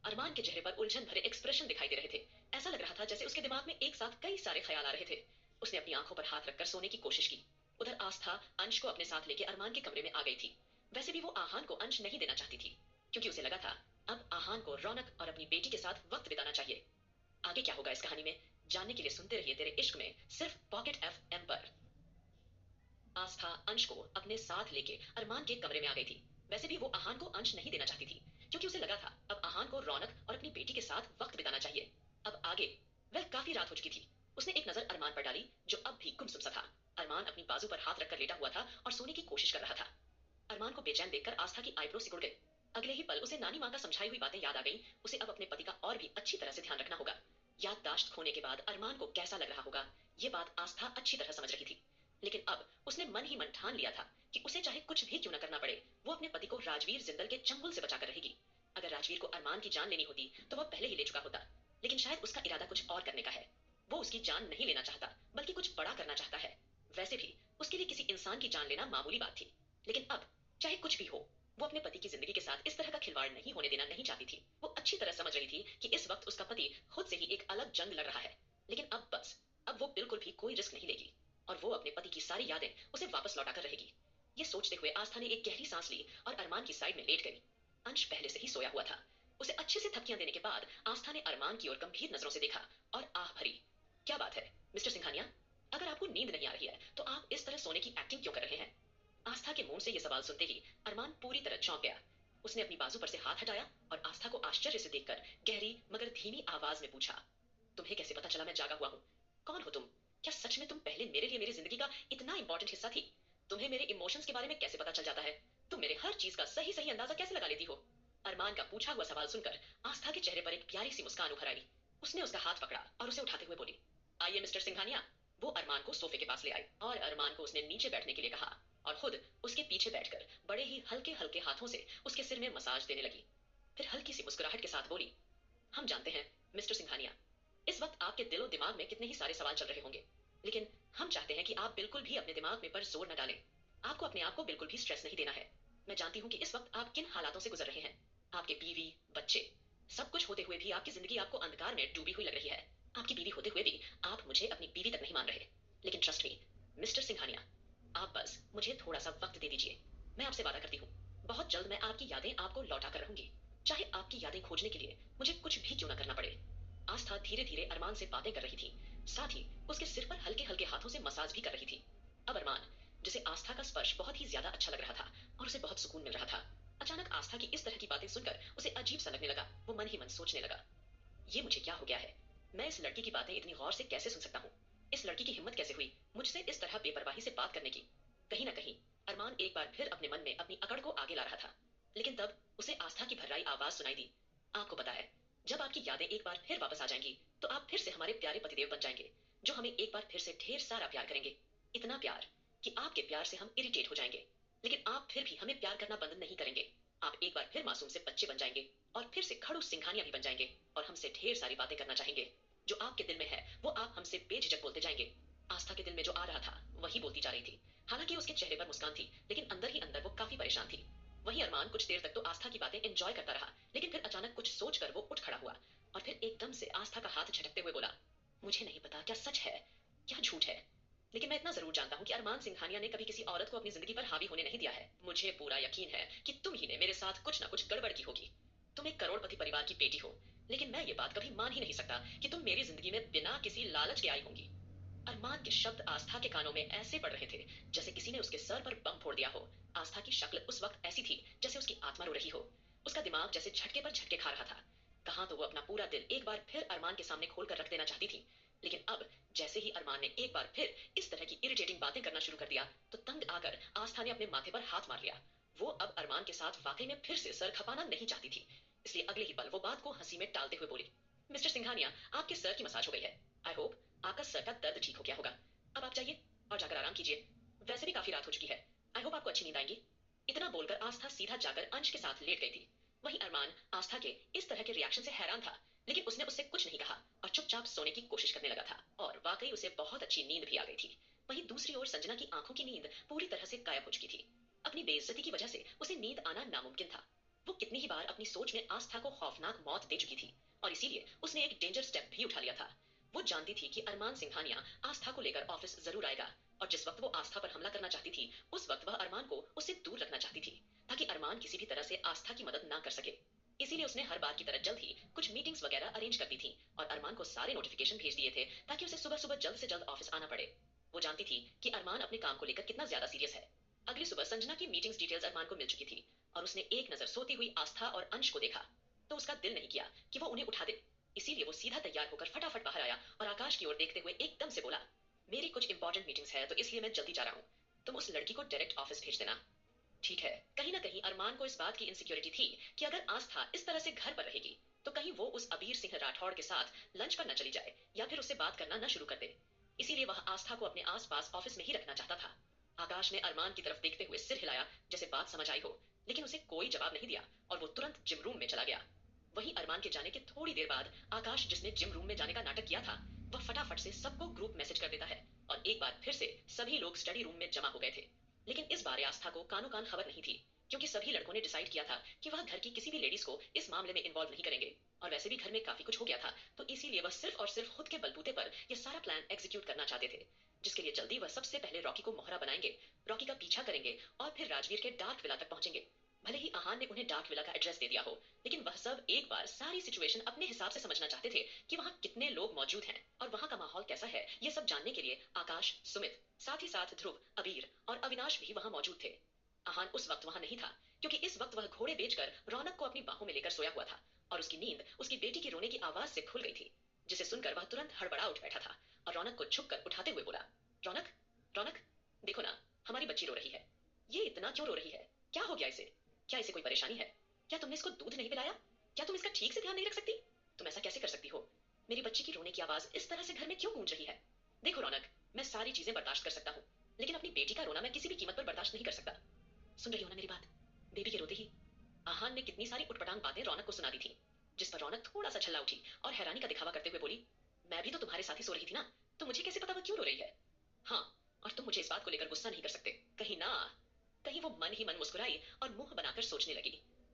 अरमान के चेहरे पर उलझन भरे एक्सप्रेशन दिखाई दे रहे थे। ऐसा लग रहा था जैसे उसके दिमाग में एक साथ कई सारे ख्याल आ रहे थे। उसने अपनी आंखों पर हाथ रखकर सोने की कोशिश की। उधर आस्था अंश को अपने साथ लेके अरमान के कमरे में आ गई थी। वैसे भी वो आहान को अंश नहीं देना चाहती थी, क्योंकि उसे लगा था अब आहान को रौनक और अपनी बेटी के साथ वक्त बिताना चाहिए। आगे क्या होगा इस कहानी में, जानने के लिए सुनते रहिए तेरे इश्क में, सिर्फ पॉकेट एफएम पर। आस्था अंश को अपने साथ लेके अरमान के कमरे में आ गई थी। वैसे भी वो आहान को अंश नहीं देना चाहती थी, क्योंकि उसे लगा था अब आहान को रौनक और अपनी बेटी के साथ वक्त बिताना चाहिए। अब आगे, वह काफी रात हो चुकी थी। उसने एक नजर अरमान पर डाली, जो अब भी गुमसुम सा था। अरमान अपनी बाजू पर हाथ रखकर लेटा हुआ था और सोने की कोशिश कर रहा था। अरमान को बेचैन देखकर आस्था की आईब्रो सिकुड़ गई। अगले ही पल उसे नानी माँ का समझाई हुई बातें याद आ गई। उसे अब अपने पति का और भी अच्छी तरह से ध्यान रखना होगा। याददाश्त खोने के बाद अरमान को कैसा लग रहा होगा, ये बात आस्था अच्छी तरह समझ रही थी। लेकिन अब उसने मन ही मन ठान लिया था कि उसे चाहे कुछ भी क्यों न करना पड़े, वो अपने पति को राजवीर जिंदल के चंगुल से बचाकर रहेगी। अगर राजवीर को अरमान की जान लेनी होती तो वह पहले ही ले चुका होता, लेकिन शायद उसका इरादा कुछ और करने का है। वो उसकी जान नहीं लेना चाहता, बल्कि कुछ बड़ा करना चाहता है। वैसे भी उसके लिए किसी इंसान की जान लेना मामूली बात थी, लेकिन अब चाहे कुछ भी हो, वो अपने पति की जिंदगी के साथ इस तरह का खिलवाड़ नहीं होने देना नहीं चाहती थी। वो अच्छी तरह समझ रही थी कि इस वक्त उसका पति खुद से ही एक अलग जंग लड़ रहा है। लेकिन अब बस, अब वो बिल्कुल भी कोई रिस्क नहीं लेगी और वो अपने पति की सारी यादें उसे वापस लौटा कर रहेगी। ये सोचते हुए आस्था ने एक गहरी सांस ली और अरमान की साइड में लेट गई। अंश पहले से ही सोया हुआ था। उसे अच्छे से थपकियां देने के बाद आस्था ने अरमान की ओर गंभीर नजरों से देखा और आह भरी। क्या बात है मिस्टर सिंघानिया, अगर आपको नींद नहीं आ रही है तो आप इस तरह सोने की एक्टिंग क्यों कर रहे हैं? आस्था के मुंह से यह सवाल सुनते ही अरमान पूरी तरह चौंक गया। उसने अपनी बाजू पर से हाथ हटाया और आस्था को आश्चर्य से देखकर गहरी मगर धीमी आवाज में पूछा, तुम्हें कैसे पता चला मैं जागा हुआ हूँ? कौन हो तुम? क्या सच में तुम पहले मेरे लिए मेरी जिंदगी का इतना इंपॉर्टेंट हिस्सा थी? तुम्हें मेरे इमोशंस के बारे में कैसे पता चल जाता है? तुम मेरे हर चीज का सही सही अंदाजा कैसे लगा लेती हो? अरमान का पूछा हुआ सवाल सुनकर आस्था के चेहरे पर एक प्यारी सी मुस्कान उभर आई। उसने उसका हाथ पकड़ा और उसे उठाते हुए बोली, आइए मिस्टर सिंघानिया। वो अरमान को सोफे के पास ले आई और अरमान को उसने नीचे बैठने के लिए कहा और खुद उसके पीछे बैठकर बड़े ही हल्के हल्के हाथों से उसके सिर में मसाज देने लगी। फिर हल्की सी मुस्कुराहट के साथ बोली, हम जानते हैं मिस्टर सिंघानिया, इस वक्त आपके दिलो दिमाग में कितने ही सारे सवाल चल रहे होंगे, लेकिन हम चाहते हैं कि आप बिल्कुल भी अपने दिमाग में पर जोर न डालें। आपको अपने आप को बिल्कुल भी स्ट्रेस नहीं देना है। मैं जानती हूँ कि इस वक्त आप किन हालातों से गुजर रहे हैं। आपके बीवी, बच्चे, सब कुछ होते हुए भी आपकी जिंदगी आपको अंधकार में डूबी हुई लग रही है। आपकी बीवी होते हुए भी आप मुझे अपनी बीवी तक नहीं मान रहे। लेकिन ट्रस्ट मी मिस्टर सिंघानिया, आप बस मुझे थोड़ा सा वक्त दे दीजिए। मैं आपसे वादा करती हूँ, बहुत जल्द मैं आपकी यादें आपको लौटा कर रहूंगी, चाहे आपकी यादें खोजने के लिए मुझे कुछ भी क्यों ना करना पड़े। आस्था धीरे धीरे अरमान से बातें कर रही थी, साथ ही उसके सिर पर हल्के हल्के हाथों से मसाज भी कर रही थी। अब अरमान, जिसे आस्था का स्पर्श बहुत ही ज्यादा अच्छा लग रहा था और उसे बहुत सुकून मिल रहा था, अचानक आस्था की इस तरह की बातें सुनकर उसे अजीब सा लगने लगा। वो मन ही मन सोचने लगा, ये मुझे क्या हो गया है? मैं इस लड़की की बातें इतनी गौर से कैसे सुन सकता हूँ? इस लड़की की हिम्मत कैसे हुई मुझसे इस तरह बेपरवाही से बात करने की? कहीं ना कहीं अरमान एक बार फिर अपने मन में अपनी अकड़ को आगे ला रहा था। लेकिन तब उसे आस्था की भर्राई आवाज सुनाई दी, आपको पता है, जब आपकी यादें एक बार फिर वापस आ जाएंगी तो आप फिर से हमारे प्यारे पतिदेव बन जाएंगे, जो हमें एक बार फिर से ढेर सारा प्यार करेंगे। इतना प्यार कि आपके प्यार से हम इरिटेट हो जाएंगे, लेकिन आप फिर भी हमें प्यार करना बंद नहीं करेंगे। आप एक बार फिर मासूम से बच्चे बन जाएंगे और फिर से खड़ूस सिंघानिया भी बन जाएंगे और हमसे ढेर सारी बातें करना चाहेंगे। जो आपके दिल में है वो आप हमसे बेझिझक बोलते जाएंगे। आस्था के दिल में जो आ रहा था वही बोलती जा रही थी। हालांकि उसके चेहरे पर मुस्कान थी, लेकिन अंदर ही अंदर वो काफी परेशान थी। वहीं अरमान कुछ देर तक तो आस्था की बातें एंजॉय करता रहा, लेकिन फिर अचानक कुछ सोचकर वो उठ खड़ा हुआ और फिर एकदम से आस्था का हाथ झटकते हुए बोला, मुझे नहीं पता क्या सच है क्या झूठ है, लेकिन मैं इतना जरूर जानता हूँ कि अरमान सिंघानिया ने कभी किसी औरत को अपनी जिंदगी पर हावी होने नहीं दिया है। मुझे पूरा यकीन है कि तुम ही ने मेरे साथ कुछ ना कुछ गड़बड़ की होगी। तुम एक करोड़पति परिवार की बेटी हो, लेकिन मैं ये बात कभी मान ही नहीं सकता कि तुम मेरी जिंदगी में बिना किसी लालच के आई होंगी। अरमान के शब्द आस्था के कानों में ऐसे पड़ रहे थे जैसे किसी ने उसके सर पर बम फोड़ दिया हो। आस्था की शक्ल उस वक्त ऐसी थी जैसे उसकी आत्मा रो रही हो। उसका दिमाग जैसे झटके पर झटके खा रहा था। कहाँ तो वो अपना पूरा दिल एक बार फिर अरमान के सामने खोल कर रख देना चाहती थी, लेकिन अब जैसे ही अरमान ने एक बार फिर इस तरह की इरिटेटिंग बातें करना शुरू कर दिया तो तंग आकर आस्था ने अपने माथे पर हाथ मार लिया। वो अब अरमान के साथ वाकई में फिर से सर खपाना नहीं चाहती थी, इसलिए अगले ही पल वो बात को हंसी में टालते हुए बोली, मिस्टर सिंघानिया, आपके सर की मसाज हो गई है। आई होप आपका सर का दर्द ठीक हो गया होगा। अब आप जाइए और जाकर आराम कीजिए। वैसे भी काफी रात हो चुकी है। आई होप आपको अच्छी नींद आएगी। इतना बोलकर आस्था सीधा जाकर अंश के साथ लेट गई थी। वहीं अरमान आस्था के इस तरह के रिएक्शन से हैरान था, लेकिन उसने उससे कुछ नहीं कहा और चुपचाप सोने की कोशिश करने लगा था और वाकई उसे बहुत अच्छी नींद भी आ गई थी। वहीं दूसरी ओर संजना की आंखों की नींद पूरी तरह से गायब हो चुकी थी। अपनी बेइज्जती की वजह से उसे नींद आना नामुमकिन था। वो कितनी ही बार अपनी सोच में आस्था को खौफनाक मौत दे चुकी थी और इसीलिए उसने एक डेंजर स्टेप भी उठा लिया था। वो जानती थी कि अरमान सिंघानिया आस्था को लेकर ऑफिस जरूर आएगा और जिस वक्त वो आस्था पर हमला करना चाहती थी उस वक्त वह अरमान को उससे दूर रखना चाहती थी, ताकि अरमान किसी भी तरह से आस्था की मदद ना कर सके। इसीलिए उसने हर बार की तरह जल्द ही कुछ मीटिंग्स वगैरह अरेंज कर दी थी और अरमान को सारे नोटिफिकेशन भेज दिए थे ताकि उसे सुबह सुबह जल्द से जल्द ऑफिस आना पड़े। वो जानती थी कि अरमान अपने काम को लेकर कितना ज्यादा सीरियस है। अगली सुबह संजना की मीटिंग्स डिटेल्स अरमान को मिल चुकी थी और उसने एक नजर सोती हुई आस्था और अंश को देखा तो उसका दिल नहीं किया कि वो उन्हें उठा दे। इसीलिए वो सीधा तैयार होकर फटाफट बाहर आया और आकाश की ओर देखते हुए एकदम से बोला, मेरी कुछ इंपॉर्टेंट मीटिंग्स है तो इसलिए मैं जल्दी जा रहा हूँ। तुम उस लड़की को डायरेक्ट ऑफिस भेज देना। ठीक है। कहीं ना कहीं अरमान को इस बात की इनसिक्योरिटी थी कि अगर आस्था इस तरह से घर पर रहेगी तो कहीं वो उस अबीर सिंह राठौड़ के साथ लंच पर न चली जाए या फिर उससे बात करना न शुरू कर दे। इसीलिए वह आस्था को अपने आसपास ऑफिस में ही रखना चाहता था। आकाश ने अरमान की तरफ देखते हुए सिर हिलाया जैसे बात समझ आई हो, लेकिन उसे कोई जवाब नहीं दिया और वो तुरंत जिम रूम में चला गया। वहीं अरमान के जाने के थोड़ी देर बाद आकाश, जिसने जिम रूम में जाने का नाटक किया था, वह फटाफट से सबको ग्रुप मैसेज कर देता है और एक बार फिर से सभी लोग स्टडी रूम में जमा हो गए थे। लेकिन इस बार आस्था को कानो कान खबर नहीं थी। क्योंकि सभी लड़कों ने डिसाइड किया था कि वह घर की किसी भी लेडीज को इस मामले में इन्वॉल्व नहीं करेंगे। और वैसे भी घर में काफी कुछ हो गया था, तो इसीलिए वह सिर्फ और सिर्फ खुद के बलबूते पर यह सारा प्लान एग्जीक्यूट करना चाहते थे, जिसके लिए जल्दी वह सबसे पहले रॉकी को मोहरा बनाएंगे, रॉकी का पीछा करेंगे और फिर राजवीर के डार्क विला तक पहुंचेंगे। भले ही आहान ने उन्हें डार्क विला का एड्रेस दे दिया हो, लेकिन वह सब एक बार सारी सिचुएशन अपने हिसाब से समझना चाहते थे कि वहां कितने लोग मौजूद हैं और वहां का माहौल कैसा है। ये सब जानने के लिए आकाश, सुमित, साथ ही साथ ध्रुव, अबीर और अविनाश भी वहां मौजूद थे। आहान उस वक्त वहां नहीं था, क्योंकि इस वक्त वह घोड़े बेचकर रौनक को अपनी बाहों में लेकर सोया हुआ था और उसकी नींद उसकी बेटी के रोने की आवाज से खुल गई थी, जिसे सुनकर वह तुरंत हड़बड़ा उठ बैठा था और रौनक को झुककर उठाते हुए बोला, रौनक, रौनक, देखो ना, हमारी बच्ची रो रही है। ये इतना क्यों रो रही है? क्या हो गया इसे? क्या इसे कोई परेशानी है? क्या तुमने इसको दूध नहीं पिलाया? क्या तुम इसका ठीक से ध्यान नहीं रख सकती? तुम ऐसा कैसे कर सकती हो? मेरी बच्ची की रोने की आवाज इस तरह से घर में क्यों गूंज रही है? देखो रौनक, मैं सारी चीजें बर्दाश्त कर सकता हूँ, लेकिन अपनी बेटी का रोना मैं किसी भी कीमत पर बर्दाश्त नहीं कर सकता। सुन रही हो ना मेरी बात? बेबी के रोते ही आहान ने कितनी सारी उटपटांग बातें रौनक को सुना दी थी, जिस पर रौनक थोड़ा सा झल्ला उठी और हैरानी का दिखावा करते हुए बोली, मैं भी तो तुम्हारे साथ ही सो रही थी ना, तो मुझे कैसे पता वह क्यों रो रही है? हाँ, और तुम मुझे इस बात को लेकर गुस्सा नहीं कर सकते, कहीं ना। कहीं वो मन ही मन मुस्कुराई और मुंह बनाकर सोचने लगी,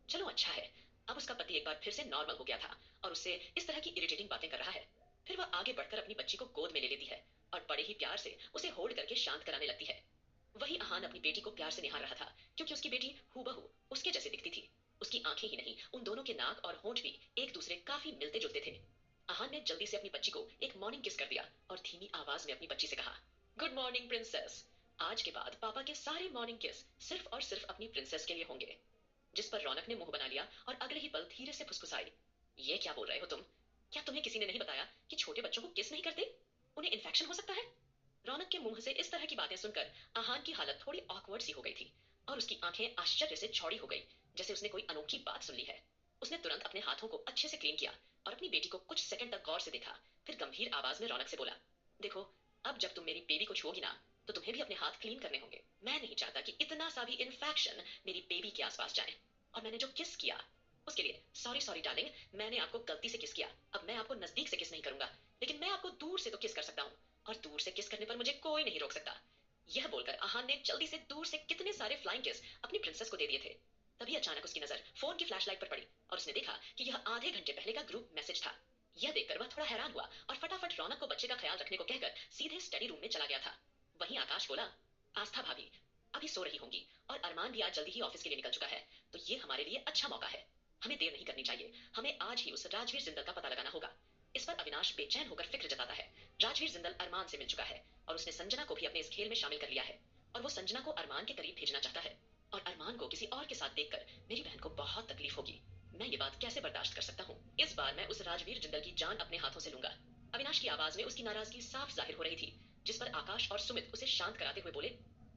चलो अच्छा है, अब उसका पति एक बार फिर से नॉर्मल हो गया था और उससे इस तरह की इरिटेटिंग बातें कर रहा है। फिर वह आगे बढ़कर अपनी बच्ची को गोद में ले लेती है और बड़े ही प्यार से उसे होल्ड करके शांत कराने लगती है। वही आहान अपनी बेटी को प्यार से निहार रहा था, क्योंकि उसकी बेटी हूबहू उसके जैसे दिखती थी। उसकी आंखें ही नहीं, उन दोनों के नाक और होंठ भी एक दूसरे काफी मिलते जुलते थे। आहान ने जल्दी से अपनी बच्ची को एक मॉर्निंग किस कर दिया और धीमी आवाज में अपनी बच्ची से कहा, गुड मॉर्निंग प्रिंसेस। आज के बाद पापा के सारे मॉर्निंग किस सिर्फ और सिर्फ अपनी प्रिंसेस के लिए होंगे। जिस पर रौनक ने मुंह बना लिया और अगले ही पल धीरे से फुसफुसाई, ये क्या बोल रहे हो तुम? क्या तुम्हें किसी ने नहीं बताया कि छोटे बच्चों को किस नहीं करते? उन्हें इन्फेक्शन हो सकता है। रौनक के मुंह से इस तरह की बातें सुनकर आहान की हालत थोड़ी ऑकवर्ड सी हो गई थी और उसकी आंखें आश्चर्य से चौड़ी हो गई, जैसे उसने कोई अनोखी बात सुन ली है। उसने तुरंत अपने हाथों को अच्छे से क्लीन किया और अपनी बेटी को कुछ सेकंड तक गौर से देखा, फिर गंभीर आवाज में रौनक से बोला, देखो, अब जब तुम मेरी बेबी को छुओगी ना, तो तुम्हें भी अपने हाथ क्लीन करने होंगे। मैं नहीं चाहता कि इतना सा भी इन्फेक्शन मेरी बेबी के आसपास जाए। और मैंने जो किस किया उसके लिए सॉरी सॉरी डार्लिंग, मैंने आपको गलती से किस किया। अब मैं आपको नजदीक से किस नहीं करूंगा, लेकिन मैं आपको दूर से तो किस कर सकता हूँ, और दूर से किस करने पर मुझे कोई नहीं रोक सकता। यह बोलकर आहान ने जल्दी से दूर से कितने सारे फ्लाइंग किस अपनी प्रिंसेस को दे दिए थे। तभी अचानक उसकी नजर फोन की फ्लैशलाइट पर पड़ी और उसने देखा कि यह आधे घंटे पहले का ग्रुप मैसेज था। यह देखकर वह थोड़ा हैरान हुआ और फटाफट रौनक को बच्चे का ख्याल रखने को कहकर सीधे स्टडी रूम में चला गया था। वहीं आकाश बोला, आस्था भाभी अभी सो रही होंगी और अरमान भी आज जल्दी ही ऑफिस के लिए निकल चुका है, तो ये हमारे लिए अच्छा मौका है। हमें देर नहीं करनी चाहिए, हमें आज ही उस राजवीर जिंदल का पता लगाना होगा। इस पर अविनाश बेचैन होकर फिक्र जताता है। राजवीर जिंदल अरमान से मिल चुका है और उसने संजना को भी अपने इस खेल में शामिल कर लिया है, और वो संजना को अरमान के करीब भेजना चाहता है। और अरमान को किसी और के साथ देखकर मेरी बहन को बहुत तकलीफ होगी। मैं ये बात कैसे बर्दाश्त कर सकता हूँ? इस बार मैं उस राजवीर जिंदल की जान अपने हाथों से लूंगा। अविनाश की आवाज में उसकी नाराजगी साफ जाहिर हो रही थी, जिस पर आकाश और सुमित उसे शांत कराते हुए बोले,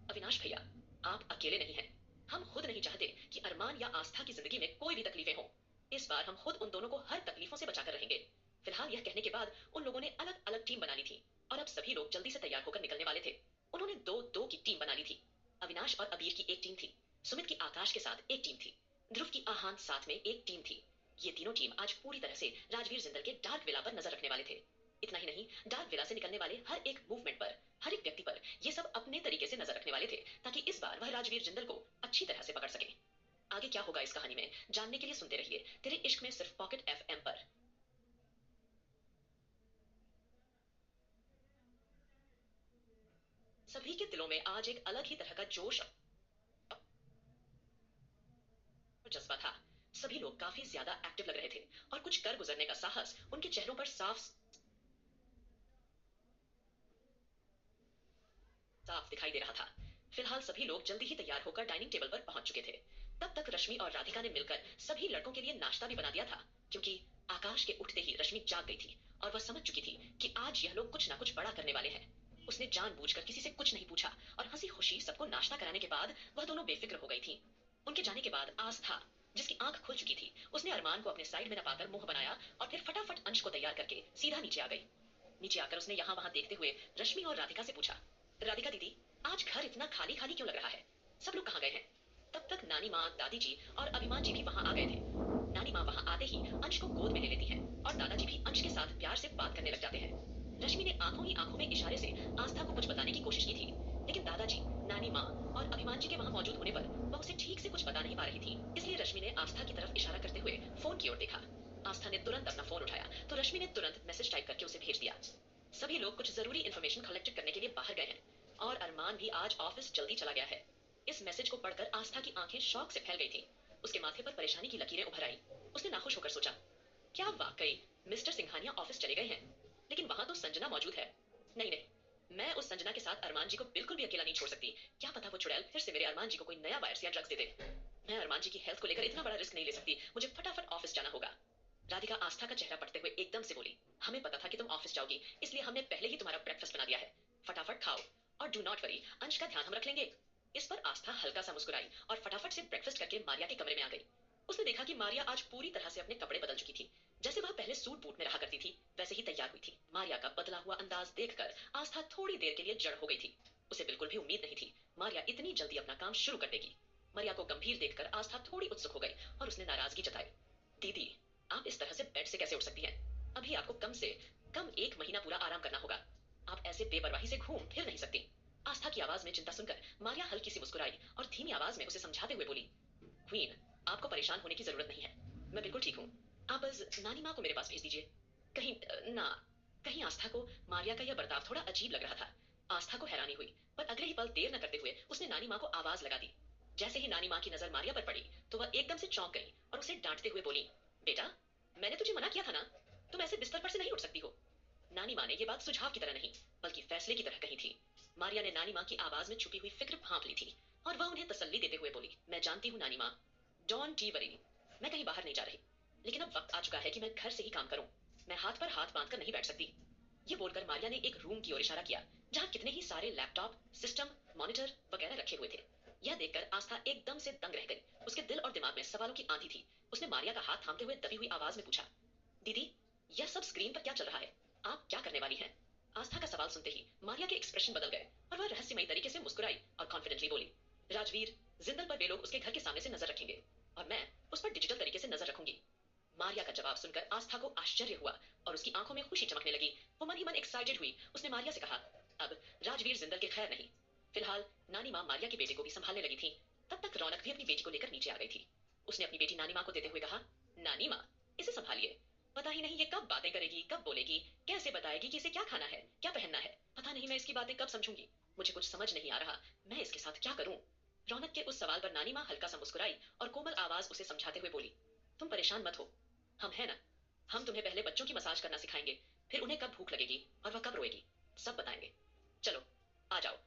अविनाश भैया, आप अकेले नहीं हैं। हम खुद नहीं चाहते कि अरमान या आस्था की जिंदगी में कोई भी तकलीफें हों। इस बार हम खुद उन दोनों को हर तकलीफों से बचाकर रहेंगे। फिलहाल यह कहने के बाद उन लोगों ने अलग अलग टीम बना ली थी और अब सभी लोग जल्दी से तैयार होकर निकलने वाले थे। उन्होंने दो दो की टीम बना ली थी। अविनाश और अबीर की एक टीम थी, सुमित की आकाश के साथ एक टीम थी, ध्रुव की आहान साथ में एक टीम थी। ये तीनों टीम आज पूरी तरह से राजवीर जिंदल के डार्क विला पर नजर रखने वाले थे। इतना ही नहीं, डार्क विला से निकलने वाले हर एक मूवमेंट पर, हर एक व्यक्ति पर ये सब अपने तरीके से नजर रखने वाले थे, ताकि इस बार वह राजवीर जिंदल को अच्छी तरह से पकड़ सके। आगे क्या होगा इस कहानी में जानने के लिए सुनते रहिए तेरे इश्क में सिर्फ पॉकेट एफएम पर। सभी के दिलों में आज एक अलग ही तरह का जोश और जज्बा था। सभी लोग काफी ज्यादा एक्टिव लग रहे थे और कुछ कर गुजरने का साहस उनके चेहरों पर साफ साफ दिखाई दे रहा था। फिलहाल सभी लोग जल्दी ही तैयार होकर डाइनिंग टेबल पर पहुंच चुके थे। तब तक रश्मि और राधिका ने मिलकर सभी लड़कों के लिए नाश्ता भी बना दिया था, क्योंकि आकाश के उठते ही रश्मि जाग गई थी और वह समझ चुकी थी कि आज यह लोग कुछ ना कुछ बड़ा करने वाले हैं। उसने जानबूझकर किसी से कुछ नहीं पूछा और हंसी खुशी सबको नाश्ता कराने के बाद वह दोनों बेफिक्र हो गई थी। उनके जाने के बाद आस्था, जिसकी आंख खुल चुकी थी, उसने अरमान को अपने साइड में नपाकर मुंह बनाया और फिर फटाफट अंश को तैयार करके सीधा नीचे आ गई। नीचे आकर उसने यहाँ वहां देखते हुए रश्मि और राधिका से पूछा, राधिका दीदी, आज घर इतना खाली खाली क्यों लग रहा है? सब लोग कहाँ गए हैं? तब तक नानी माँ, दादी जी और अभिमान जी भी वहां आ गए थे। नानी माँ वहां आते ही अंश को गोद में ले लेती हैं और दादाजी भी अंश के साथ प्यार से बात करने लग जाते हैं। रश्मि ने आंखों ही आंखों में इशारे से आस्था को कुछ बताने की कोशिश की थी, लेकिन दादाजी, नानी माँ और अभिमान जी के वहां मौजूद होने पर वह उसे ठीक से कुछ बता नहीं आस्था की तरफ इशारा करते हुए फोन की ओर देखा। आस्था ने तुरंत अपना फोन उठाया तो रश्मि ने तुरंत मैसेज टाइप करके उसे भेज दिया। सभी लोग कुछ जरूरी इंफॉर्मेशन कलेक्ट करने के लिए बाहर गए हैं और अरमान भी आज ऑफिस जल्दी चला गया है। इस मैसेज को पढ़कर आस्था की आंखें शौक से फैल गई थी। उसके माथे पर परेशानी की लकीरें उभर आई। उसने नाखुश होकर सोचा, क्या वाकई मिस्टर सिंघानिया ऑफिस चले गए हैं? लेकिन वहां तो संजना मौजूद है। नहीं नहीं, मैं उस संजना के साथ अरमान जी को बिल्कुल भी अकेला नहीं छोड़ सकती। क्या पता वो चुड़ैल फिर से मेरे अरमान जी को कोई नया वायरस या ड्रग्स दे दे। मैं अरमान जी की हेल्थ को लेकर इतना बड़ा रिस्क नहीं ले सकती। मुझे फटाफट ऑफिस जाना होगा। राधिका आस्था का चेहरा पढ़ते हुए एकदम से बोली, हमें पता था कि तुम ऑफिस जाओगी, इसलिए हमने पहले ही तुम्हारा ब्रेकफास्ट बना दिया है। फटाफट खाओ और डू नॉट वरी, अंश का ध्यान हम रख लेंगे। इस पर आस्था हल्का सा मुस्कुराई और फटाफट से ब्रेकफास्ट करके मारिया के कमरे में आ गई। उसने देखा कि मारिया आज पूरी तरह से अपने कपड़े बदल चुकी थी। जैसे वह पहले सूट बूट में रहा करती थी वैसे ही तैयार हुई थी। मारिया का बदला हुआ अंदाज देखकर आस्था थोड़ी देर के लिए जड़ हो गई थी। उसे बिल्कुल भी उम्मीद नहीं थी मारिया इतनी जल्दी अपना काम शुरू कर देगी। मारिया को गंभीर देखकर आस्था थोड़ी उत्सुक हो गई और उसने नाराजगी जताई, दीदी आप इस तरह से बेड से कैसे उठ सकती हैं? अभी आपको कम से कम 1 महीना पूरा आराम करना होगा। आप ऐसे बेपरवाही से घूम फिर नहीं सकती। आस्था की आवाज में चिंता सुनकर मारिया हल्की सी मुस्कुराई और धीमी आवाज में उसे समझाते हुए बोली, क्वीन आपको परेशान होने की जरूरत नहीं है, मैं बिल्कुल ठीक हूँ। आप बस नानी माँ को मेरे पास भेज दीजिए। कहीं ना, कहीं आस्था को मारिया का यह बर्ताव थोड़ा अजीब लग रहा था। आस्था को हैरानी हुई पर अगले ही पल देर न करते हुए उसने नानी माँ को आवाज लगा दी। जैसे ही नानी माँ की नजर मारिया पर पड़ी तो वह एकदम से चौंक गई और उसे डांटते हुए बोली, बेटा मैंने तुझे मना किया था ना, तुम ऐसे बिस्तर पर से नहीं उठ सकती हो। नानी माँ ने यह बात सुझाव की तरह नहीं बल्कि फैसले की तरह कही थी। मारिया ने नानी माँ की आवाज में छुपी हुई फिक्र भांप ली थी और वह उन्हें तसल्ली देते हुए बोली, मैं जानती हूँ नानी माँ, डोंट टी वरी, मैं कहीं बाहर नहीं जा रही, लेकिन अब वक्त आ चुका है कि मैं घर से ही काम करूं। मैं हाथ पर हाथ बांधकर नहीं बैठ सकती। ये बोलकर मारिया ने एक रूम की ओर इशारा किया जहां कितने ही सारे लैपटॉप, सिस्टम, मॉनिटर वगैरह रखे हुए थे। यह देखकर आस्था एकदम से दंग रह गई। उसके दिल और दिमाग में सवालों की आंधी थी। उसने मारिया का हाथ थामते हुए दबी हुई आवाज में पूछा, दीदी यह सब स्क्रीन पर क्या चल रहा है? आप क्या करने वाली हैं? आस्था का सवाल सुनते ही मारिया के एक्सप्रेशन बदल गए और वह रहस्यमयी तरीके से मुस्कुराई और कॉन्फिडेंटली बोली, राजवीर जिंदल पर वे लोग उसके घर के सामने से नजर रखेंगे और मैं उस पर डिजिटल तरीके से नजर रखूंगी। मारिया का जवाब सुनकर आस्था को आश्चर्य हुआ और उसकी आंखों में खुशी चमकने लगी। वो मन ही मन एक्साइटेड हुई। उसने मारिया से कहा, अब राजवीर जिंदल की खैर नहीं। फिलहाल नानी माँ मारिया के बेटे को भी संभालने लगी थी। तब तक रौनक भी अपनी बेटी को लेकर नीचे आ गई थी। उसने अपनी बेटी नानी माँ को देते हुए कहा, नानी माँ इसे संभालिए, पता ही नहीं ये कब बातें करेगी, कब बोलेगी, कैसे बताएगी कि इसे क्या खाना है, क्या पहनना है। पता नहीं मैं इसकी बातें कब समझूंगी। मुझे कुछ समझ नहीं आ रहा, मैं इसके साथ क्या करूं? रौनक के उस सवाल पर नानी माँ हल्का सा मुस्कुराई और कोमल आवाज उसे समझाते हुए बोली, तुम परेशान मत हो, हम है ना। हम तुम्हें पहले बच्चों की मसाज करना सिखाएंगे, फिर उन्हें कब भूख लगेगी और वह कब रोएगी सब बताएंगे। चलो आ जाओ।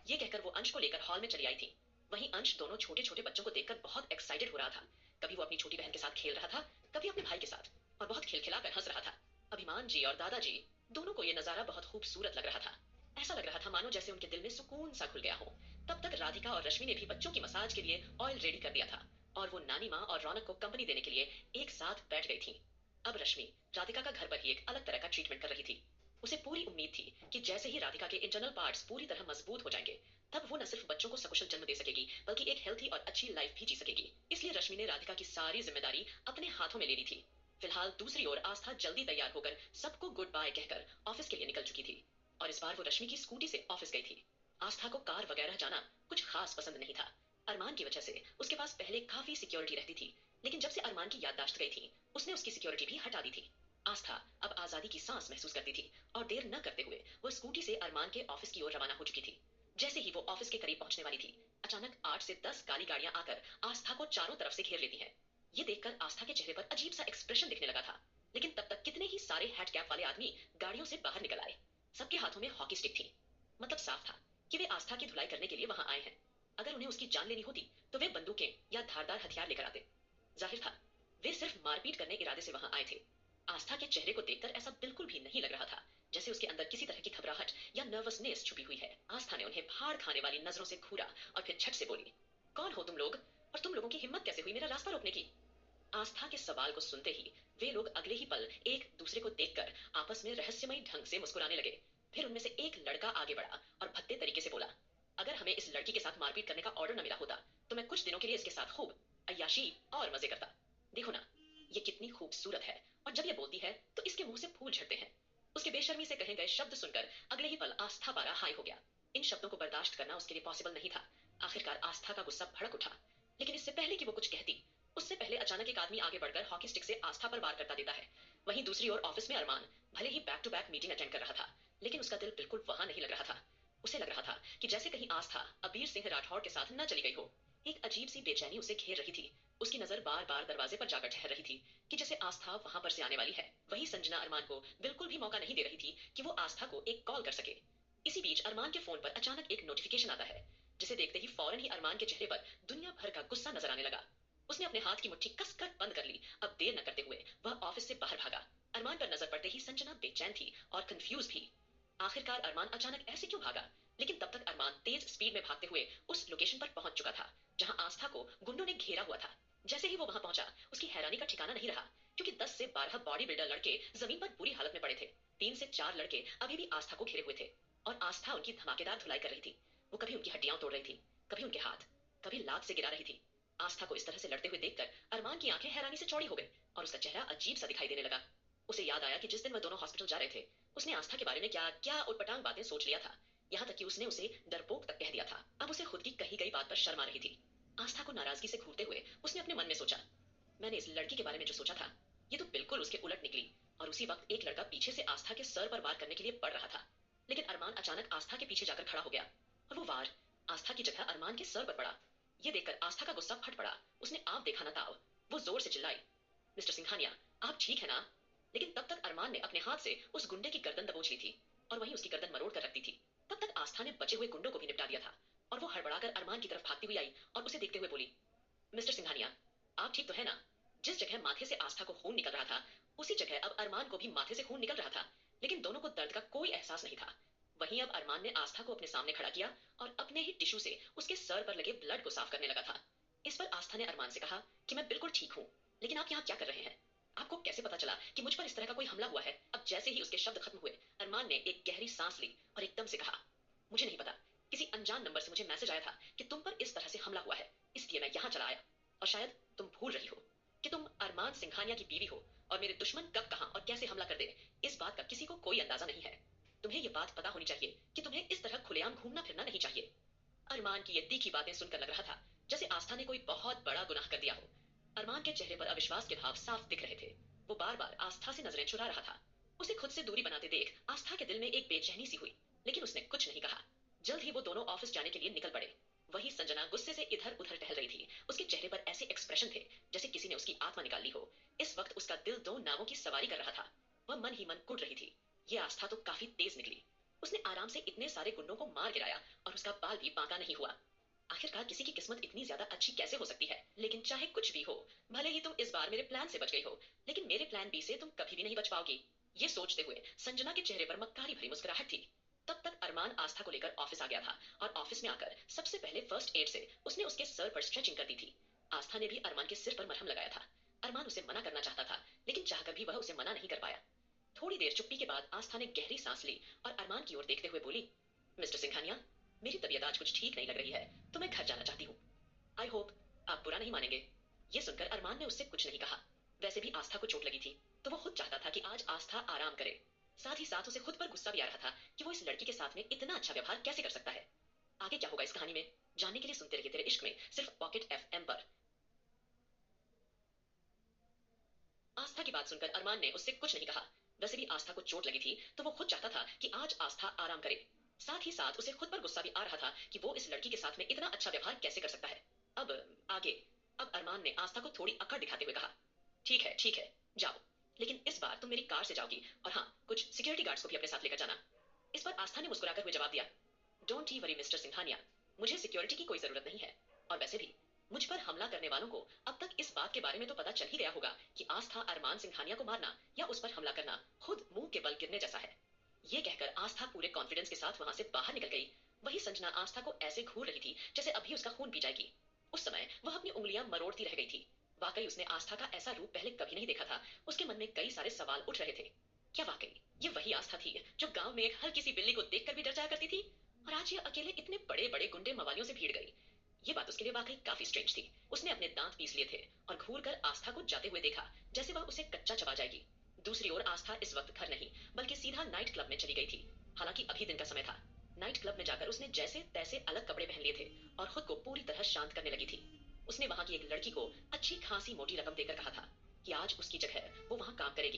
ये कहकर वो अंश को लेकर हॉल में चली आई थी। वहीं अंश दोनों छोटे छोटे बच्चों को देखकर बहुत एक्साइटेड हो रहा था। कभी वो अपनी छोटी बहन के साथ खेल रहा था, कभी अपने भाई के साथ, और बहुत खिलखिलाकर हंस रहा था। अभिमान जी और दादाजी दोनों को ये नजारा बहुत खूबसूरत लग रहा था। ऐसा लग रहा था मानो जैसे उनके दिल में सुकून सा खुल गया हो। तब तक राधिका और रश्मि ने भी बच्चों की मसाज के लिए ऑयल रेडी कर दिया था और वो नानी माँ और रौनक को कंपनी देने के लिए एक साथ बैठ गई थी। अब रश्मि राधिका का घर पर ही एक अलग तरह का ट्रीटमेंट कर रही थी। उसे पूरी उम्मीद थी कि जैसे ही राधिका के इंटरनल पार्ट्स पूरी तरह मजबूत हो जाएंगे तब वो न सिर्फ बच्चों को सकुशल जन्म दे सकेगी बल्कि एक हेल्थी और अच्छी लाइफ भी जी सकेगी। इसलिए रश्मि ने राधिका की सारी जिम्मेदारी अपने हाथों में ले ली थी। फिलहाल दूसरी ओर आस्था जल्दी तैयार होकर सबको गुड बाय कहकर ऑफिस के लिए निकल चुकी थी और इस बार वो रश्मि की स्कूटी से ऑफिस गई थी। आस्था को कार वगैरह जाना कुछ खास पसंद नहीं था। अरमान की वजह से उसके पास पहले काफी सिक्योरिटी रहती थी, लेकिन जब से अरमान की याददाश्त गई थी उसने उसकी सिक्योरिटी भी हटा दी थी। आस्था अब आजादी की सांस महसूस करती थी और देर न करते हुए वो स्कूटी से अरमान के ऑफिस की ओर रवाना हो चुकी थी। जैसे ही वो ऑफिस के करीब पहुंचने वाली थी अचानक 8 से 10 काली गाड़ियां आकर आस्था को चारों तरफ से घेर लेती हैं। ये देखकर आस्था के चेहरे पर अजीब सा एक्सप्रेशन दिखने लगा था। लेकिन तब तक कितने ही सारे हैट कैप वाले आदमी गाड़ियों से बाहर निकल आए। सबके हाथों में हॉकी स्टिक थी। मतलब साफ था कि वे आस्था की धुलाई करने के लिए वहां आए हैं। अगर उन्हें उसकी जान लेनी होती तो वे बंदूकें या धारदार हथियार लेकर आते। जाहिर था वे सिर्फ मारपीट करने इरादे से वहां आए थे। आस्था के चेहरे को देखकर ऐसा बिल्कुल भी नहीं लग रहा था जैसे उसके अंदर किसी तरह की घबराहट या नर्वसनेस छुपी हुई है। आस्था ने उन्हें फाड़ खाने वाली नजरों से घूरा और फिर झट से बोली, कौन हो तुम लोग और तुम लोगों की हिम्मत कैसे हुई मेरा रास्ता रोकने की? आस्था के सवाल को सुनते ही वे लोग अगले ही पल एक दूसरे को देखकर आपस में रहस्यमयी ढंग से मुस्कुराने लगे। फिर उनमें से एक लड़का आगे बढ़ा और भद्दे तरीके से बोला, अगर हमें इस लड़की के साथ मारपीट करने का ऑर्डर न मिला होता तो मैं कुछ दिनों के लिए इसके साथ खूब अय्याशी और मजे करता। देखो ना ये कितनी खूबसूरत है और जब ये बोलती है तो इसके मुंह से फूल झड़ते हैं। उसके बेशर्मी से कहे गए शब्द सुनकर अगले ही पल आस्था पारा हाई हो गया। इन शब्दों को बर्दाश्त करना उसके लिए पॉसिबल नहीं था। आखिरकार आस्था का गुस्सा भड़क उठा, लेकिन इससे पहले कि वो कुछ कहती उससे पहले अचानक एक आदमी आगे बढ़कर हॉकी स्टिक से आस्था पर वार करता देता है। वहीं दूसरी ओर ऑफिस में अरमान भले ही back to back meeting attend कर रहा था, लेकिन उसका दिल बिल्कुल वहां नहीं लग रहा था। उसे लग रहा था कि जैसे कहीं आस्था अबीर सिंह राठौड़ के साथ न चली गई हो। एक अजीब सी बेचैनी उसे घेर रही थी। उसकी नजर बार बार दरवाजे पर जाकर ठहर रही थी कि जैसे आस्था वहां पर से आने वाली है। वही संजना अरमान को बिल्कुल भी मौका नहीं दे रही थी कि वो आस्था को एक कॉल कर सके। इसी बीच अरमान के फोन पर अचानक एक नोटिफिकेशन आता है, जिसे देखते ही फौरन ही अरमान के चेहरे पर दुनिया भर का गुस्सा नजर आने लगा। उसने अपने हाथ की मुट्ठी कसकर बंद कर ली। अब देर न करते हुए वह ऑफिस से बाहर भागा। अरमान पर नजर पड़ते ही संजना बेचैन थी और कंफ्यूज भी। आखिरकार अरमान अचानक ऐसे क्यों भागा? लेकिन तब तक अरमान तेज स्पीड में भागते हुए उस लोकेशन पर पहुंच चुका था जहां आस्था को गुंडों ने घेरा हुआ था। जैसे ही वो वहां पहुंचा, उसकी हैरानी का ठिकाना नहीं रहा, क्योंकि 10 से 12 बॉडी बिल्डर लड़के जमीन पर बुरी हालत में पड़े थे। 3 से 4 लड़के अभी भी आस्था को घेरे हुए थे और आस्था उनकी धमाकेदार धुलाई कर रही थी। वो कभी उनकी हड्डियां तोड़ रही थी, कभी उनके हाथ, कभी लात से गिरा रही थी। आस्था को इस तरह से लड़ते हुए देखकर अरमान की आंखें हैरानी से चौड़ी हो गई और उसका चेहरा अजीब सा दिखाई देने लगा। उसे याद आया कि जिस दिन वह दोनों हॉस्पिटल जा रहे थे, उसने आस्था के बारे में क्या क्या उटपटांग बातें सोच लिया था। यहाँ तक कि उसने उसे डरपोक तक कह दिया था। अब उसे खुद की कही गई बात पर शर्म आ रही थी। आस्था को नाराजगी से घूरते हुए उसने अपने मन में सोचा, मैंने इस लड़की के बारे में जो सोचा था, ये तो बिल्कुल उसके उलट निकली। और उसी वक्त एक लड़का पीछे से आस्था के सर पर वार करने के लिए बढ़ रहा था। लेकिन अरमान अचानक आस्था के पीछे जाकर खड़ा हो गया और वो वार आस्था की जगह अरमान के सर पर पड़ा। ये देखकर आस्था का गुस्सा फट पड़ा। उसने आप देखा ना ताव। वो जोर से चिल्लाई, मिस्टर सिंघानिया, आप ठीक है ना? लेकिन तब तक अरमान ने अपने हाथ से उस गुंडे की गर्दन दबोच ली थी और वहीं उसकी गर्दन मरोड़ कर रखती थी। तब तक आस्था ने बचे हुए गुंडों को भी निपटा दिया था और वो हड़बड़ाकर अरमान की तरफ भागती हुई आई और उसे देखते हुए बोली, मिस्टर सिंघानिया, आप ठीक तो है ना? जिस जगह माथे से आस्था को खून निकल रहा था, उसी जगह अब अरमान को भी माथे से खून निकल रहा था, लेकिन दोनों को दर्द का कोई एहसास नहीं था। वहीं अब अरमान ने आस्था को अपने सामने खड़ा किया और अपने ही टिश्यू से उसके सर पर लगे ब्लड को साफ करने लगा था। इस पर आस्था ने अरमान से कहा कि मैं बिल्कुल ठीक हूँ, लेकिन आप यहाँ क्या कर रहे हैं? आपको कैसे पता चला कि मुझ पर इस तरह का कोई हमला हुआ है? अब जैसे ही उसके शब्द खत्म हुए, अरमान ने एक गहरी सांस ली और एकदम से कहा, मुझे नहीं पता, किसी अनजान नंबर से मुझे मैसेज आया था कि तुम पर इस तरह से हमला हुआ है, इसलिए मैं यहाँ चला आया। और शायद तुम भूल रही हो कि तुम अरमान सिंघानिया की बीवी हो और मेरे दुश्मन कब कहां और कैसे हमला कर दे, इस बात का किसी को कोई अंदाजा नहीं है। तुम्हें यह बात पता होनी चाहिए कि तुम्हें इस तरह खुलेआम घूमना फिरना नहीं चाहिए। अरमान की ये तीखी बातें सुनकर लग रहा था जैसे आस्था ने कोई बहुत बड़ा गुनाह कर दिया हो। अरमान के चेहरे पर अविश्वास के भाव साफ दिख रहे थे। वो बार बार आस्था से नजरें चुरा रहा था। उसे खुद से दूरी बनाते देख आस्था के दिल में एक बेचैनी सी हुई, लेकिन उसने कुछ नहीं कहा। जल्द ही वो दोनों ऑफिस जाने के लिए निकल पड़े। वही संजना गुस्से से इधर उधर टहल रही थी। उसके चेहरे पर ऐसे एक्सप्रेशन थे जैसे किसी ने उसकी आत्मा निकाल ली हो। इस वक्त उसका दिल दो नावों की सवारी कर रहा था। वह मन ही मन कुढ़ रही थी। ये आस्था तो काफी तेज निकली। उसने आराम से इतने सारे गुंडों को मार गिराया और उसका बाल भी बांका नहीं हुआ। आखिरकार किसी की किस्मत इतनी ज्यादा अच्छी कैसे हो सकती है? लेकिन चाहे कुछ भी हो, भले ही तुम इस बार मेरे प्लान से बच गई हो, लेकिन मेरे प्लान बी से तुम कभी भी नहीं बच पाओगी। ये सोचते हुए संजना के चेहरे पर मक्कारी भरी मुस्कुराहट थी। तब तक अरमान आस्था को लेकर ऑफिस आ गया था और ऑफिस में आकर सबसे पहले फर्स्ट एड से उसने उसके सर पर स्ट्रेचिंग कर दी थी। आस्था ने भी अरमान के सिर पर मरहम लगाया था। अरमान उसे मना करना चाहता था, लेकिन चाहकर भी वह उसे मना नहीं कर पाया। थोड़ी देर चुप्पी के बाद आस्था ने गहरी सांस ली और अरमान की ओर देखते हुए बोली, मिस्टर सिंघानिया, मेरी तबीयत आज कुछ ठीक नहीं लग रही है, तो मैं घर जाना चाहती हूँ। आई होप आप बुरा नहीं मानेंगे। ये सुनकर अरमान ने उससे कुछ नहीं कहा। वैसे भी आस्था को चोट लगी थी, तो वो खुद चाहता था कि आज आस्था आराम करे। साथ ही साथ उसे खुद पर गुस्सा भी आ रहा था कि वो इस लड़की के साथ में इतना अच्छा व्यवहार कैसे कर सकता है। आगे क्या होगा इस कहानी में, जानने के लिए सुनते रहिए तेरे इश्क में, सिर्फ पॉकेट एफएम पर। आस्था की बात सुनकर अरमान ने उससे कुछ नहीं कहा। वैसे भी आस्था को चोट लगी थी, तो वो खुद चाहता था कि आज आस्था आराम करे। साथ ही साथ उसे खुद पर गुस्सा भी आ रहा था कि वो इस लड़की के साथ में इतना अच्छा व्यवहार कैसे कर सकता है। अब आगे। अब अरमान ने आस्था को थोड़ी अकड़ दिखाते हुए कहा, ठीक है, जाओ, लेकिन इस बार तुम मेरी कार से जाओगी और हाँ, कुछ सिक्योरिटी गार्ड्स को भी अपने साथ लेकर जाना। इस पर आस्था ने मुस्कुराकर हुए जवाब दिया, don't he worry mister Singhania, मुझे सिक्योरिटी की कोई जरूरत नहीं है। और वैसे भी मुझ पर हमला करने वालों को अब तक इस बात के बारे में तो पता चल ही गया होगा कि आस्था अरमान सिंघानिया को मारना या उस पर हमला करना खुद मुंह के बल गिरने जैसा है। ये कहकर आस्था पूरे कॉन्फिडेंस के साथ वहां से बाहर निकल गई। वही संजना आस्था को ऐसे घूर रही थी जैसे अभी उसका खून पी जाएगी। उस समय वह अपनी उंगलियां मरोड़ती रह गई थी। वाकई उसने आस्था का ऐसा रूप पहले कभी नहीं देखा था। उसके मन में कई सारे सवाल उठ रहे थे। क्या वाकई ये वही आस्था थी जो गांव में एक हल्की सी बिल्ली को देखकर भी डर जाया करती थी? और आज ये अकेले इतने बड़े बड़े गुंडे मवालियों से भीड़ गई। ये बात उसके लिए वाकई काफी स्ट्रेंज थी। उसने अपने दांत पीस लिए थे और घूर कर आस्था को जाते हुए देखा जैसे वह उसे कच्चा चबा जाएगी। दूसरी ओर आस्था इस वक्त घर नहीं बल्कि सीधा नाइट क्लब में चली गई थी। हालांकि अभी दिन का समय था। नाइट क्लब में जाकर उसने जैसे तैसे अलग कपड़े पहन लिए थे और खुद को पूरी तरह शांत करने लगी थी। उसने वहां की एक लड़की को अच्छी खासी मोटी रकम देकर कहा था कि आज उसकी जगह वो वहां काम करेगी,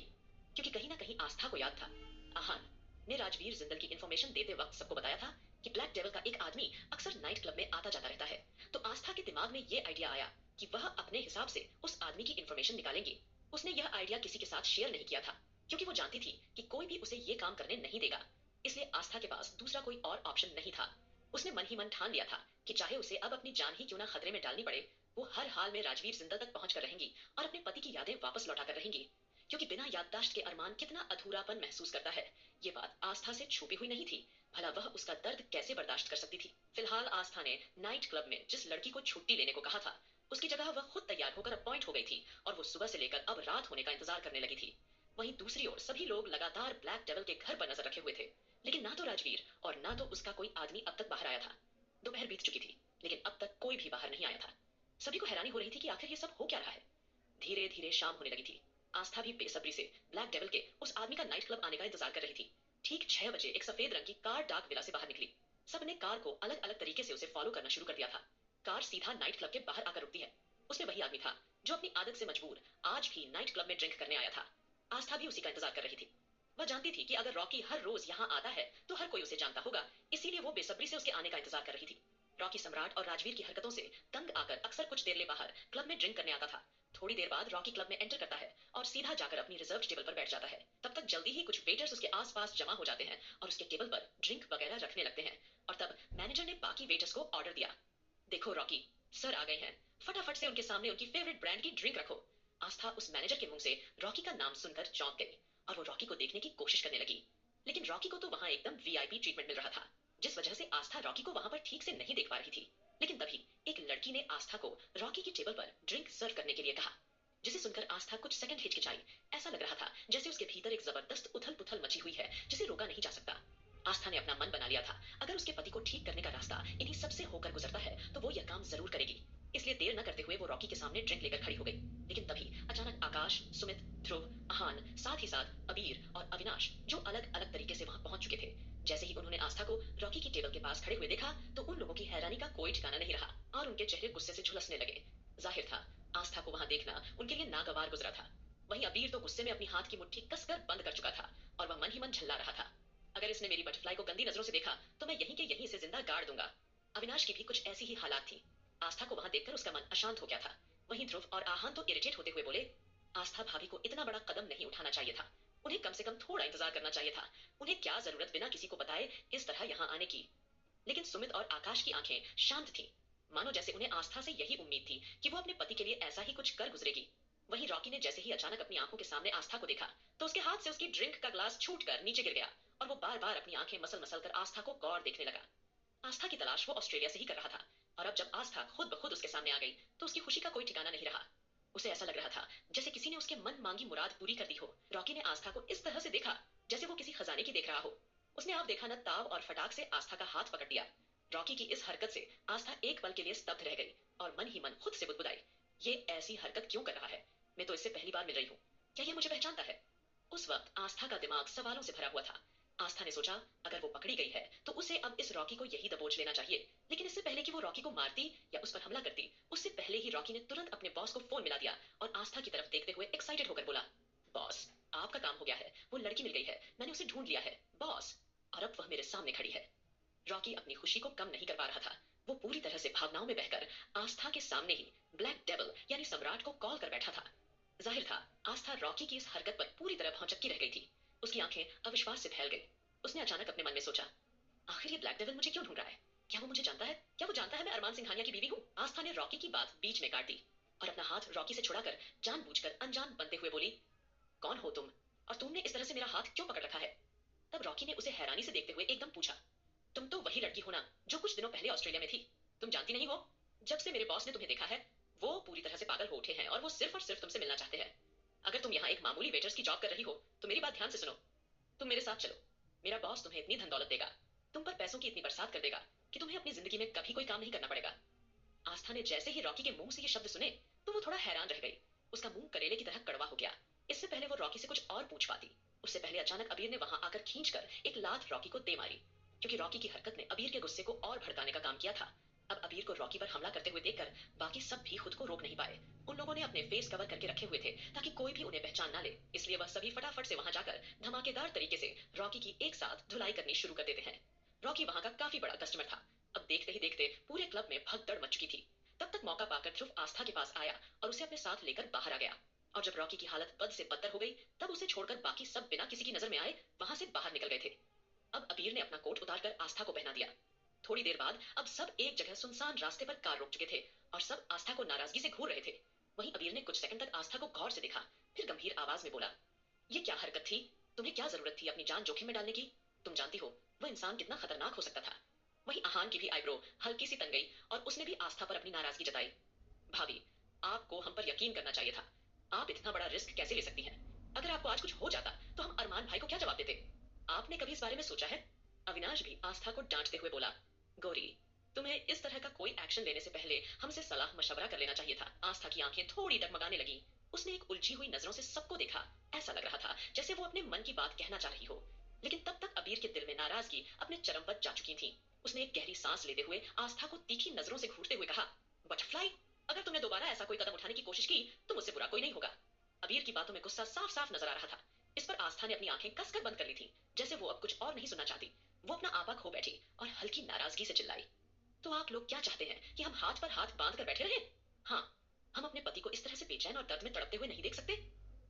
क्योंकि कहीं ना कहीं आस्था को याद था। आहान ने राजवीर जिंदल की इंफॉर्मेशन देते वक्त सबको बताया था कि ब्लैक डेविल का एक आदमी अक्सर नाइट क्लब में आता जाता रहता है। तो आस्था के दिमाग में ये आइडिया आया कि वह अपने हिसाब से उस आदमी की इंफॉर्मेशन निकालेंगी। उसने यह आइडिया किसी के साथ शेयर नहीं किया था, क्योंकि वो जानती थी कि कोई भी उसे ये काम करने नहीं देगा। इसलिए आस्था के पास दूसरा कोई और ऑप्शन नहीं था। उसने मन ही मन ठान लिया था कि चाहे उसे अब अपनी जान ही क्यों ना खतरे में डालनी पड़े, वो हर हाल में राजवीर जिंदल तक पहुंच कर रहेंगी और अपने पति की यादें वापस लौटा कर रहेंगी। क्योंकि बिना याददाश्त के अरमान कितना अधूरापन महसूस करता है, ये बात आस्था से छुपी हुई नहीं थी। भला वह उसका दर्द कैसे बर्दाश्त कर सकती थी। फिलहाल आस्था ने नाइट क्लब में जिस लड़की को छुट्टी लेने को कहा था, उसकी जगह वह खुद तैयार होकर अपॉइंट हो गई थी और वो सुबह से लेकर अब रात होने का इंतजार करने लगी थी। वहीं दूसरी ओर सभी लोग लगातार ब्लैक डेविल के घर पर नजर रखे हुए थे, लेकिन ना तो राजवीर और ना तो उसका कोई आदमी अब तक बाहर आया था। दोपहर बीत चुकी थी, लेकिन अब तक कोई भी बाहर नहीं आया था। सभी को हैरानी हो रही थी कि आखिर ये सब हो क्या रहा है। धीरे धीरे शाम होने लगी थी। आस्था भी बेसब्री से ब्लैक डेविल के उस आदमी का नाइट क्लब आने का इंतजार कर रही थी। ठीक 6 बजे एक सफेद रंग की कार डाक विला से बाहर निकली। सबने कार को अलग अलग तरीके से उसे फॉलो करना शुरू कर दिया था। कार सीधा नाइट क्लब के बाहर आकर रुकती है। उसमें वही आदमी था जो अपनी आदत से मजबूर आज भी नाइट क्लब में ड्रिंक करने आया था। आस्था भी उसी का इंतजार कर रही थी। वह जानती थी कि अगर रॉकी हर रोज यहाँ आता है तो हर कोई उसे जानता होगा, इसीलिए वो बेसब्री से उसके आने का इंतजार कर रही थी। रॉकी सम्राट और राजवीर की हरकतों से तंग आकर अक्सर कुछ देर ले बाहर क्लब में ड्रिंक करने आता था। थोड़ी देर बाद रॉकी क्लब में एंटर करता है और सीधा जाकर अपनी रिजर्व टेबल पर बैठ जाता है। तब तक जल्दी ही कुछ वेटर्स उसके आसपास जमा हो जाते हैं और उसके टेबल पर ड्रिंक वगैरह रखने लगते हैं। और तब मैनेजर ने बाकी वेटर्स को ऑर्डर दिया, देखो रॉकी, सर आ गए हैं, फटाफट से उनके सामने उनकी फेवरेट ब्रांड की ड्रिंक रखो। आस्था उस मैनेजर के मुंह से रॉकी का नाम सुनकर चौंक गई और वो रॉकी को देखने की कोशिश करने लगी। लेकिन रॉकी को तो वहां एकदम वीआईपी ट्रीटमेंट मिल रहा था, जिस वजह से आस्था रॉकी को वहां पर ठीक से नहीं देख पा रही थी। लेकिन तभी एक लड़की ने आस्था को रॉकी की टेबल पर ड्रिंक सर्व करने के लिए कहा, जिसे सुनकर आस्था कुछ सेकंड हिचकिचाई। ऐसा लग रहा था जैसे उसके भीतर एक जबरदस्त उथल पुथल मची हुई है जिसे रोका नहीं जा सकता। आस्था ने अपना मन बना लिया था, अगर उसके पति को ठीक करने का रास्ता इन्हीं सबसे होकर गुजरता है तो वो यह काम जरूर करेगी। इसलिए देर न करते हुए वो रॉकी के सामने ड्रिंक लेकर खड़ी हो गई। लेकिन तभी अचानक आकाश, सुमित, ध्रुव, अहान, साथ ही साथ अबीर और अविनाश, जो अलग अलग तरीके से वहां पहुंच चुके थे, जैसे ही उन्होंने आस्था को रॉकी की टेबल के पास खड़े हुए देखा तो उन लोगों की हैरानी का कोई ठिकाना नहीं रहा और उनके चेहरे गुस्से से झुलसने लगे। जाहिर था आस्था को वहां देखना उनके लिए नागवार गुजरा था। वहीं अबीर तो गुस्से में अपनी हाथ की मुट्ठी कसकर बंद कर चुका था और वह मन ही मन झल्ला रहा था, अगर इसने मेरी बटरफ्लाई को गंदी नजरों से देखा तो मैं यहीं के यहीं इसे जिंदा गाड़ दूंगा। अविनाश की भी कुछ ऐसी ही हालात थी। आस्था को वहां देखकर उसका मन अशांत हो गया था। वहीं ध्रुव और आहान तो इरिटेट होते हुए बोले, आस्था भाभी को इतना बड़ा कदम नहीं उठाना चाहिए था, उन्हें कम से कम थोड़ा इंतजार करना चाहिए था। उन्हें क्या जरूरत बिना किसी को बताए इस तरह यहाँ आने की। लेकिन सुमित और आकाश की आंखें शांत थीं, मानो जैसे उन्हें आस्था से यही उम्मीद थी कि वो अपने पति के लिए ऐसा ही कुछ कर गुजरेगी। वहीं रॉकी ने जैसे ही अचानक अपनी आंखों के सामने आस्था को देखा तो उसके हाथ से उसकी ड्रिंक का ग्लास छूटकर नीचे गिर गया और वो बार बार अपनी आंखें मसल मसल कर आस्था को गौर देखने लगा। आस्था की तलाश वो ऑस्ट्रेलिया से ही कर रहा था और अब जब आस्था खुद ब खुद उसके सामने आ गई तो उसकी खुशी का कोई ठिकाना नहीं रहा। उसे ऐसा लग रहा था जैसे किसी ने उसके मन मांगी मुराद पूरी कर दी हो। रॉकी ने आस्था को इस तरह से देखा जैसे वो किसी खजाने की देख रहा हो। उसने आप देखा न ताव और फटाक से आस्था का हाथ पकड़ लिया। रॉकी की इस हरकत से आस्था एक पल के लिए स्तब्ध रह गई और मन ही मन खुद से बुदबुदाई, ये ऐसी हरकत क्यों कर रहा है, मैं तो इससे पहली बार मिल रही हूँ, क्या ये मुझे पहचानता है। उस वक्त आस्था का दिमाग सवालों से भरा हुआ था। आस्था ने सोचा अगर वो पकड़ी गई है तो उसे अब इस रॉकी को यही दबोच लेना चाहिए। लेकिन इससे पहले कि वो रॉकी को मारती या उस पर हमला करती, उससे पहले ही रॉकी ने तुरंत अपने बॉस को फोन मिला दिया और आस्था की तरफ देखते हुए एक्साइटेड होकर बोला, बॉस आपका काम हो गया है, वो लड़की मिल गई है, मैंने उसे ढूंढ लिया है बॉस, और अब वह मेरे सामने खड़ी है। रॉकी अपनी खुशी को कम नहीं कर पा रहा था। वो पूरी तरह से भावनाओं में बहकर आस्था के सामने ही ब्लैक डेविल यानी सम्राट को कॉल कर बैठा था। जाहिर था आस्था रॉकी की इस हरकत पर पूरी तरह भौचक्की रह गई थी। उसकी आंखें अविश्वास से फैल गई। उसने अचानक अपने मन में सोचा, आखिर ये ब्लैक डेविल मुझे क्यों ढूंढ रहा है, क्या वो मुझे जानता है, क्या वो जानता है मैं अरमान सिंघानिया की बीवी हूँ। आस्था ने रॉकी की बात बीच में काट दी और अपना हाथ रॉकी से छुड़ाकर जानबूझकर अनजान बनते हुए बोली, कौन हो तुम और तुमने इस तरह से मेरा हाथ क्यों पकड़ रखा है। तब रॉकी ने उसे हैरानी से देखते हुए एकदम पूछा, तुम तो वही लड़की हो ना जो कुछ दिनों पहले ऑस्ट्रेलिया में थी, तुम जानती नहीं हो, जब से मेरे बॉस ने तुम्हें देखा है वो पूरी तरह से पागल हो उठे हैं और वो सिर्फ और सिर्फ तुमसे मिलना चाहते हैं। अगर तुम यहाँ एक मामूली वेटर्स की जॉब कर रही हो तो मेरी बात ध्यान से सुनो, तुम मेरे साथ चलो, मेरा बॉस तुम्हें इतनी धन दौलत देगा, तुम पर पैसों की इतनी बरसात कर देगा कि तुम्हें अपनी जिंदगी में कभी कोई काम नहीं करना पड़ेगा। आस्था ने जैसे ही रॉकी के मुंह से ये शब्द सुने तो वो थोड़ा हैरान रह गई। उसका मुंह करेले की तरह कड़वा हो गया। इससे पहले वो रॉकी से कुछ और पूछ पाती, उससे पहले अचानक अबीर ने वहां आकर खींचकर एक लात रॉकी को दे मारी, क्योंकि रॉकी की हरकत ने अबीर के गुस्से को और भड़काने का काम किया था। अब अबीर अबीर को रॉकी पर हमला करते हुए देखकर बाकी सब भी खुद को रोक नहीं पाए। उन लोगों ने अपने फेस कवर करके रखे हुए थे ताकि कोई भी उन्हें पहचान ना ले, इसलिए वह सभी फटाफट से वहां जाकर धमाकेदार तरीके से रॉकी की एक साथ धुलाई करनी शुरू कर देते हैं। रॉकी वहां का काफी बड़ा कस्टमर था। अब देखते ही देखते पूरे क्लब में भगदड़ मच चुकी थी। तब तक मौका पाकर ध्रुव आस्था के पास आया और उसे अपने साथ लेकर बाहर आ गया। और जब रॉकी की हालत बद से बदतर हो गई, तब उसे छोड़कर बाकी सब बिना किसी की नजर में आए वहां से बाहर निकल गए थे। अब अबीर ने अपना कोट उतारकर आस्था को पहना दिया। थोड़ी देर बाद अब सब एक जगह सुनसान रास्ते पर कार रोक चुके थे और सब आस्था को नाराजगी से घूर रहे थे। वहीं अबीर ने कुछ सेकंड तक आस्था को गौर से देखा, फिर गंभीर आवाज में बोला, ये क्या हरकत थी? तुम्हें क्या जरूरत थी अपनी जान जोखिम में डालने की? तुम जानती हो वह इंसान कितना खतरनाक हो सकता था। वहीं आहान की भी आईब्रो हल्की सी तन गई और उसने भी आस्था पर अपनी नाराजगी जताई। भाभी, आपको हम पर यकीन करना चाहिए था। आप इतना बड़ा रिस्क कैसे ले सकती हैं? अगर आपको आज कुछ हो जाता तो हम अरमान भाई को क्या जवाब देते? आपने कभी इस बारे में सोचा है? अविनाश भी आस्था को डांटते हुए बोला, गौरी, तुम्हें इस तरह का कोई एक्शन लेने से पहले हमसे सलाह मशवरा कर लेना चाहिए था। आस्था की आंखें थोड़ी डगमगाने लगी। उसने एक उलझी हुई नजरों से सबको देखा। ऐसा लग रहा था जैसे वो अपने मन की बात कहना चाह रही हो, लेकिन तब तक अबीर के दिल में नाराजगी अपने चरम पर जा चुकी थी। उसने एक गहरी सांस लेते हुए आस्था को तीखी नजरों से घूरते हुए कहा, बटरफ्लाई, अगर तुमने दोबारा ऐसा कोई कदम उठाने की कोशिश की तो मुझसे बुरा कोई नहीं होगा। अबीर की बातों में गुस्सा साफ साफ नजर आ रहा था। इस पर आस्था ने अपनी आंखें कसकर बंद कर ली थी, जैसे वो अब कुछ और नहीं सुनना चाहती। वो अपना आपा खो बैठी और हल्की नाराजगी से चिल्लाई, तो आप लोग क्या चाहते हैं कि हम हाथ पर हाथ बांध कर बैठे रहें? हाँ, हम अपने पति को इस तरह से बेचैन और दर्द में तड़पते हुए नहीं देख सकते।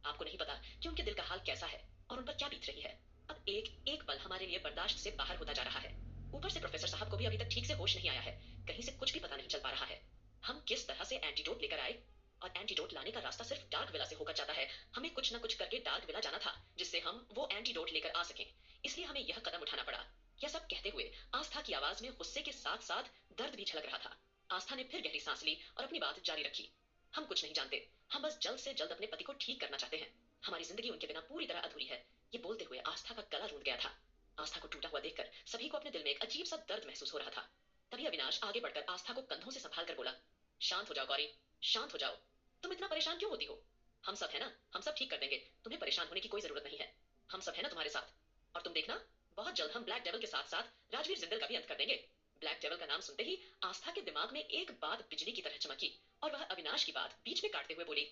आपको नहीं पता कि उनके दिल का हाल कैसा है और उन पर क्या बीत रही है। अब एक एक पल हमारे लिए बर्दाश्त से बाहर होता जा रहा है। ऊपर से प्रोफेसर साहब को भी अभी तक ठीक से होश नहीं आया है। कहीं से कुछ भी पता नहीं चल पा रहा है हम किस तरह से एंटीडोट लेकर आए। और एंटीडोट लाने का रास्ता सिर्फ डार्क विला से होकर जाता है। हमें कुछ न कुछ करके डार्क विला जाना था जिससे हम वो एंटीडोट लेकर आ सकें। इसलिए हमें यह कदम उठाना पड़ा। यह सब कहते हुए आस्था की आवाज में गुस्से के साथ साथ दर्द भी झलक रहा था। आस्था ने फिर गहरी सांस ली और अपनी बात जारी रखी, हम कुछ नहीं जानते। हम बस जल्द से जल्द अपने पति को ठीक करना चाहते हैं। हमारी जिंदगी उनके बिना पूरी तरह अधूरी है। ये बोलते हुए आस्था का गला रूंध गया था। आस्था को टूटा हुआ देखकर सभी को अपने दिल में एक अजीब सा दर्द महसूस हो रहा था। तभी अविनाश आगे बढ़कर आस्था को कंधों से संभाल कर बोला, शांत हो जाओ गौरी, शांत हो जाओ। तुम इतना परेशान क्यों होती हो? हम सब है ना, हम सब ठीक कर देंगे। तुम्हें परेशान होने की कोई जरूरत नहीं है। हम सब है ना तुम्हारे साथ। और तुम देखना, बहुत जल्द हम ब्लैक डेविल के साथ साथ राजवीर जिंदल का भी अंत कर देंगे। ब्लैक डेविल का नाम सुनते ही आस्था के दिमाग में एक बात बिजली की तरह चमकी और वह अविनाश की बात बीच में काटते हुए बोली,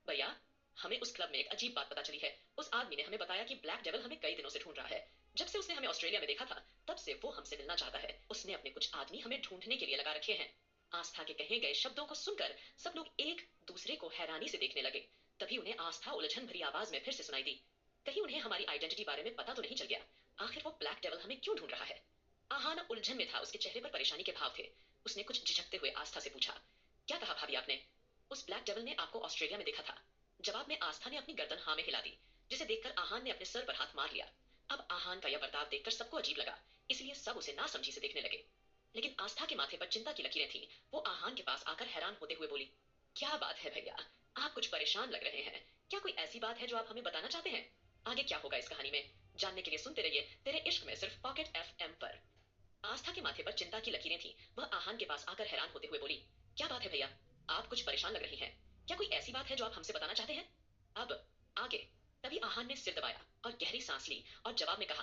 भैया, हमें उस क्लब में एक अजीब बात पता चली है। उस आदमी ने हमें बताया कि ब्लैक डेविल हमें कई दिनों से ढूंढ रहा है। जब से उसने हमें ऑस्ट्रेलिया में देखा था, तब से वो हमसे मिलना चाहता है। उसने अपने कुछ आदमी हमें ढूंढने के लिए लगा रखे हैं। आस्था के कहे गए शब्दों को सुनकर सब लोग एक दूसरे को हैरानी से देखने लगे। तभी उन्हें आस्था उलझन भरी आवाज में फिर से सुनाई दी, कहीं उन्हें हमारी आइडेंटिटी बारे में पता तो नहीं चल गया? आखिर वो ब्लैक डेविल हमें क्यों ढूंढ रहा है? आहाना उलझन में था, उसके चेहरे पर परेशानी के भाव थे। उसने कुछ झिझकते हुए आस्था से पूछा, क्या कहा भाभी आपने? उस ब्लैक डेविल ने आपको ऑस्ट्रेलिया में देखा था। जवाब में आस्था ने अपनी गर्दन हाँ में हिला दी, जिसे देखकर आहान ने अपने सर पर हाथ मार लिया। अब आहान का यह बर्ताव देखकर सबको अजीब लगा, इसलिए सब उसे नासमझी से देखने लगे। लेकिन आस्था के माथे पर चिंता की लकीरें थी। वो आहान के पास आकर हैरान होते हुए बोली, क्या बात है भैया, आप कुछ परेशान लग रहे हैं। क्या कोई ऐसी बात है जो आप हमें बताना चाहते हैं? आगे क्या होगा इस कहानी में, जानने के लिए सुनते रहिए तेरे इश्क में सिर्फ पॉकेट एफएम पर। आस्था के माथे पर चिंता की लकीरें थी। वह आहान के पास आकर हैरान होते हुए बोली, क्या बात है भैया, आप कुछ परेशान लग रही हैं। क्या कोई ऐसी बात है जो आप हमसे बताना चाहते हैं? अब आगे। तभी आहान ने सिर दबाया और गहरी सांस ली और जवाब में कहा,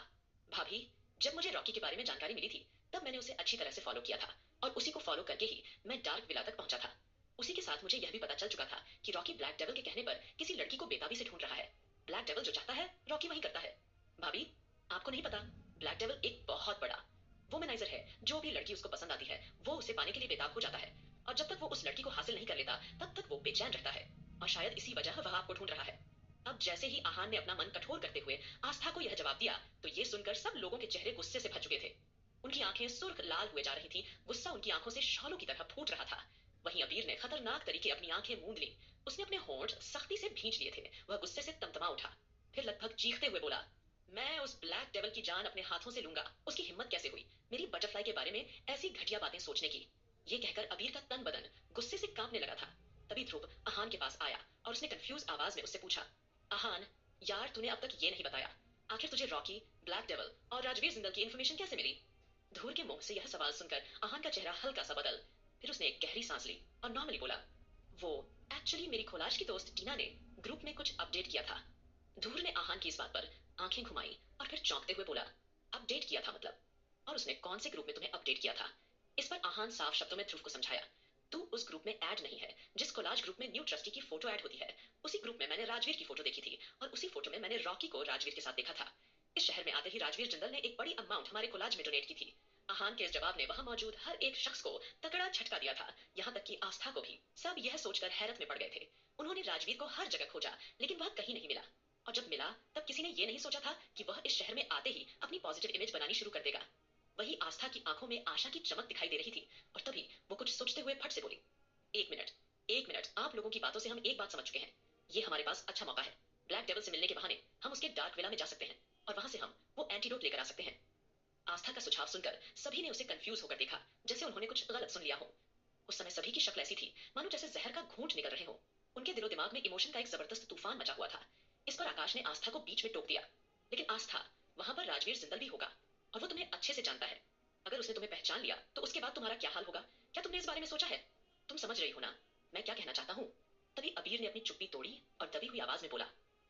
भाभी, जब मुझे रॉकी के बारे में जानकारी मिली थी, तब मैंने उसे अच्छी तरह से फॉलो किया था और उसी को फॉलो करके ही मैं डार्क विला तक पहुंचा था। उसी के साथ मुझे यह भी पता चल चुका था कि रॉकी ब्लैक डेविल के कहने पर किसी लड़की को बेताबी से ढूंढ रहा है। ब्लैक डेविल जो चाहता है, रॉकी वही करता है। भाभी, आपको नहीं पता, ब्लैक डेविल एक बहुत बड़ा वोमेनाइजर है। जो भी लड़की उसको पसंद आती है, वो उसे पाने के लिए बेताब हो जाता है। और जब तक वो उस लड़की को हासिल नहीं कर लेता, तब तक वो बेचैन रहता है। और शायद इसी वजह वह आपको ढूंढ रहा है। अब जैसे ही आहान ने अपना मन कठोर करते हुए आस्था को यह जवाब दिया, तो ये सुनकर सब लोगों के चेहरे गुस्से से भर चुके थे। उनकी आंखें सुर्ख लाल हुए जा रही थी। गुस्सा उनकी आंखों से शॉलों की तरह फूट रहा था। वहीं अबीर ने खतरनाक तरीके अपनी आंखें मूंद ली। उसने अपने होंठ सख्ती से भींच लिए थे। वह गुस्से से तमतमा उठा, फिर लगभग चीखते हुए बोला, मैं उस ब्लैक डेविल की जान अपने हाथों से लूंगा। उसकी हिम्मत कैसे हुई मेरी बटरफ्लाई के बारे में ऐसी घटिया बातें सोचने की? ये कहकर अबीर का तन बदन गुस्से से कांपने लगा था। तभी ध्रुव आहान के पास आया और उसने कंफ्यूज आवाज में उससे पूछा, आहान, यार तूने अब तक ये नहीं बताया, आखिर तुझे रॉकी, ब्लैक डेविल और राजवीर जिंदल की इन्फॉर्मेशन कैसे मिली? धूर के मुंह से यह सवाल सुनकर आहान का चेहरा हल्का सा बदल, फिर उसने एक गहरी सांस ली और नॉर्मली बोला, वो एक्चुअली मेरी खोलाश की दोस्त टीना ने ग्रुप में कुछ अपडेट किया था। धूर ने आहान की इस बात पर आंखें घुमाई और फिर चौंकते हुए बोला, अपडेट किया था मतलब? और उसने कौन से ग्रुप में तुम्हें अपडेट किया था? इस पर आहान साफ शब्दों में ध्रुव को समझाया। तू उस ग्रुप में ऐड नहीं है जिस कोलाज ग्रुप में न्यू ट्रस्टी की फोटो ऐड होती है। उसी ग्रुप में मैंने राजवीर की फोटो देखी थी और उसी फोटो में मैंने रॉकी को राजवीर के साथ देखा था। इस शहर में आते ही राजवीर जिंदल ने एक बड़ी अमाउंट हमारे कोलाज में डोनेट की थी। आहान के इस जवाब ने वहां मौजूद हर एक शख्स को तगड़ा झटका दिया था, यहाँ तक कि आस्था को भी। सब यह सोचकर हैरत में पड़ गए थे। उन्होंने राजवीर को हर जगह खोजा लेकिन वह कहीं नहीं मिला। और जब मिला तब किसी ने यह नहीं सोचा था कि वह इस शहर में आते ही अपनी पॉजिटिव इमेज बनानी शुरू कर देगा। वही आस्था की आंखों में आशा की चमक दिखाई दे रही थी और तभी वो कुछ सोचते हुए फट से बोली, एक मिनट, एक मिनट, आप लोगों की बातों से हम एक बात समझ चुके हैं। ये हमारे पास अच्छा मौका है। ब्लैक डेविल से मिलने के बहाने हम उसके डार्क विला में जा सकते हैं और वहां से हम वो एंटीडोट लेकर आ सकते हैं। आस्था का सुझाव सुनकर सभी ने उसे कंफ्यूज होकर देखा, जैसे उन्होंने कुछ गलत सुन लिया हो। उस समय सभी की शक्ल ऐसी थी मानो जैसे जहर का घूंट निकल रहे हो। उनके दिलो दिमाग में इमोशन का एक जबरदस्त तूफान मचा हुआ था। इस पर आकाश ने आस्था को बीच में टोक दिया, लेकिन आस्था, वहां पर राजवीर जिंदल भी होगा और वो तुम्हें अच्छे से जानता है। अगर उसने तुम्हें पहचान लिया तो उसके बाद तुम्हारा क्या हाल होगा? क्या तुमने इस बारे में सोचा है? तुम समझ रही हो ना मैं क्या कहना चाहता हूँ? तभी अबीर ने अपनी चुप्पी तोड़ी और दबी हुई आवाज में बोला,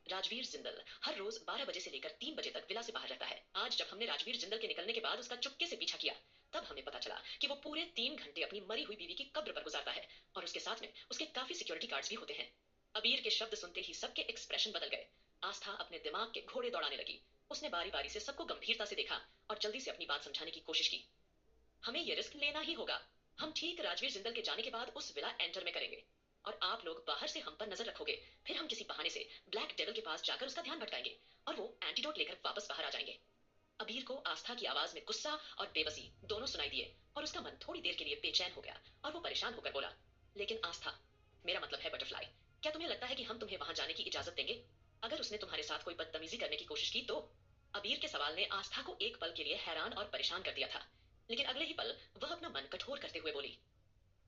राजवीर जिंदल हर रोज 12 बजे से लेकर 3 बजे तक विला से बाहर रहता है। आज जब हमने राजवीर जिंदल के निकलने के बाद उसका चुपके से पीछा किया, तब हमें पता चला कि वो पूरे 3 घंटे अपनी मरी हुई बीवी की कब्र पर गुजारता है और उसके साथ में उसके काफी सिक्योरिटी गार्ड्स भी होते हैं। अबीर के शब्द सुनते ही सबके एक्सप्रेशन बदल गए। आस्था अपने दिमाग के घोड़े दौड़ाने लगी। उसने बारी बारी से सबको गंभीरता से देखा और जल्दी से अपनी बात समझाने की कोशिश की। हमें ये रिस्क लेना ही होगा। हम ठीक राजवीर जिंदल के जाने के बाद उस विला एंटर में करेंगे और आप लोग बाहर से हम पर नजर रखोगे। फिर हम किसी बहाने से ब्लैक डेविल के पास जाकर उसका ध्यान भटकाएंगे और वो एंटीडोट लेकर वापस बाहर आ जाएंगे। अबीर को आस्था की आवाज में गुस्सा और बेबसी दोनों सुनाई दिए और उसका मन थोड़ी देर के लिए बेचैन हो गया और वो परेशान होकर बोला, लेकिन आस्था, मेरा मतलब है बटरफ्लाई, क्या तुम्हें लगता है कि हम तुम्हें वहां जाने की इजाजत देंगे अगर उसने तुम्हारे साथ कोई बदतमीजी करने की कोशिश की तो? अबीर के सवाल ने आस्था को एक पल के लिए हैरान और परेशान कर दिया था, लेकिन अगले ही पल वह अपना मन कठोर करते हुए बोली,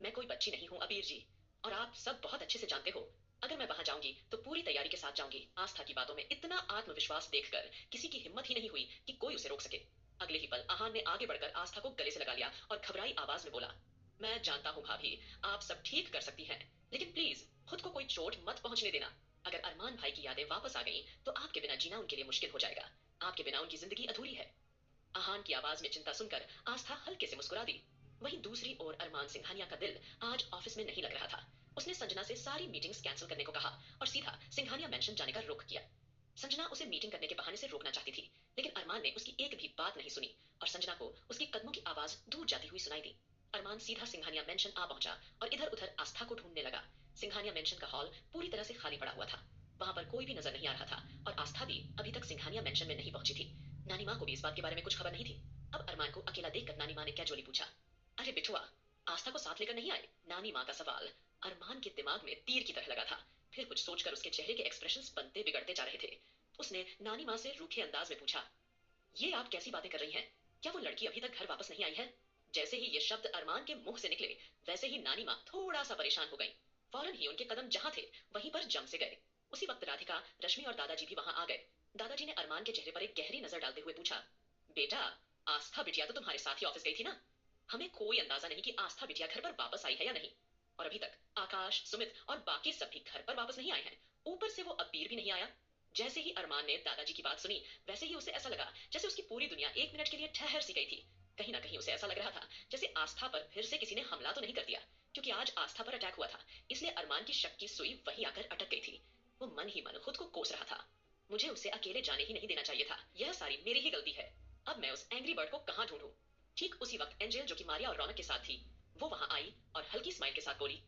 मैं कोई बच्ची नहीं हूँ अबीर जी, और आप सब बहुत अच्छे से जानते हो अगर मैं वहां जाऊंगी तो पूरी तैयारी के साथ जाऊंगी। आस्था की बातों में इतना आत्मविश्वास देखकर किसी की हिम्मत ही नहीं हुई कि कोई उसे रोक सके। अगले ही पल आहान ने आगे बढ़कर आस्था को गले से लगा लिया और घबराई आवाज में बोला, मैं जानता हूँ भाभी, आप सब ठीक कर सकती हैं, लेकिन प्लीज खुद को कोई चोट मत पहुंचने देना। अगर अरमान भाई की यादें वापस आ गई तो आपके बिना जीना उनके लिए मुश्किल हो जाएगा। आपके बिना उनकी जिंदगी अधूरी है। आहान की आवाज में चिंता सुनकर आस्था हल्के से मुस्कुरा दी। वहीं दूसरी ओर अरमान सिंघानिया का दिल आज ऑफिस में नहीं लग रहा था। उसने संजना से सारी मीटिंग्स कैंसिल करने को कहा और सीधा सिंघानिया मेंशन जाने का रुख किया। संजना उसे मीटिंग करने के बहाने से रोकना चाहती थी, लेकिन अरमान ने उसकी एक भी बात नहीं सुनी और संजना को उसके कदमों की आवाज दूर जाती हुई सुनाई दी। अरमान सीधा सिंघानिया मेंशन आ पहुंचा और इधर उधर आस्था को ढूंढने लगा। सिंघानिया मेंशन का हॉल पूरी तरह से खाली पड़ा हुआ था। वहां पर कोई भी नजर नहीं आ रहा था और आस्था भी अभी तक सिंघानिया मेंशन में नहीं पहुंची थी। नानी माँ को भी इस बात के बारे में कुछ खबर नहीं थी। अब अरमान को अकेला देखकर नानी माँ ने कैजुअली पूछा, अरे बिठुआ, आस्था को साथ लेकर नहीं आए? नानी माँ का सवाल अरमान के दिमाग में तीर की तरह लगा था। फिर कुछ सोचकर उसके चेहरे के एक्सप्रेशंस बनते बिगड़ते जा रहे थे। उसने नानी माँ से रूखे अंदाज में पूछा, ये आप कैसी बातें कर रही हैं? क्या वो लड़की अभी तक घर वापस नहीं आई है? जैसे ही ये शब्द अरमान के मुंह से निकले, वैसे ही नानी माँ थोड़ा सा परेशान हो गई। फौरन ही उनके कदम जहां थे वहीं पर जम से गए। उसी वक्त राधिका, रश्मि और दादाजी भी वहां आ गए। दादाजी ने अरमान के चेहरे पर एक गहरी नजर डालते हुए पूछा, बेटा, आस्था बिटिया तो तुम्हारे साथ ही ऑफिस गई थी ना? हमें कोई अंदाजा नहीं कि आस्था बिटिया घर पर वापस आई है या नहीं। और अभी तक आकाश, सुमित और बाकी सब भी घर पर वापस नहीं आए हैं। ऊपर से वो अबीर भी नहीं आया। जैसे ही अरमान ने दादाजी की बात सुनी, वैसे ही उसे ऐसा लगा जैसे उसकी पूरी दुनिया एक मिनट के लिए ठहर सी गई थी। कहीं ना कहीं उसे ऐसा लग रहा था जैसे आस्था पर फिर से किसी ने हमला तो नहीं कर दिया, क्योंकि आज आस्था पर अटैक हुआ था, इसलिए अरमान की शक की सुई वहीं आकर अटक गई थी। वो मन ही मन खुद को कोस रहा था, मुझे उसे अकेले जाने ही नहीं देना चाहिए था, यह सारी मेरी ही गलती है। अब मैं उस एंग्री बर्ड को कहाँ ढूंढूं? ठीक उसी वक्त एंजेल, जो कि मारिया और रौनक के साथ थी, वो वहां आई और हल्की स्माइल के साथ बोली,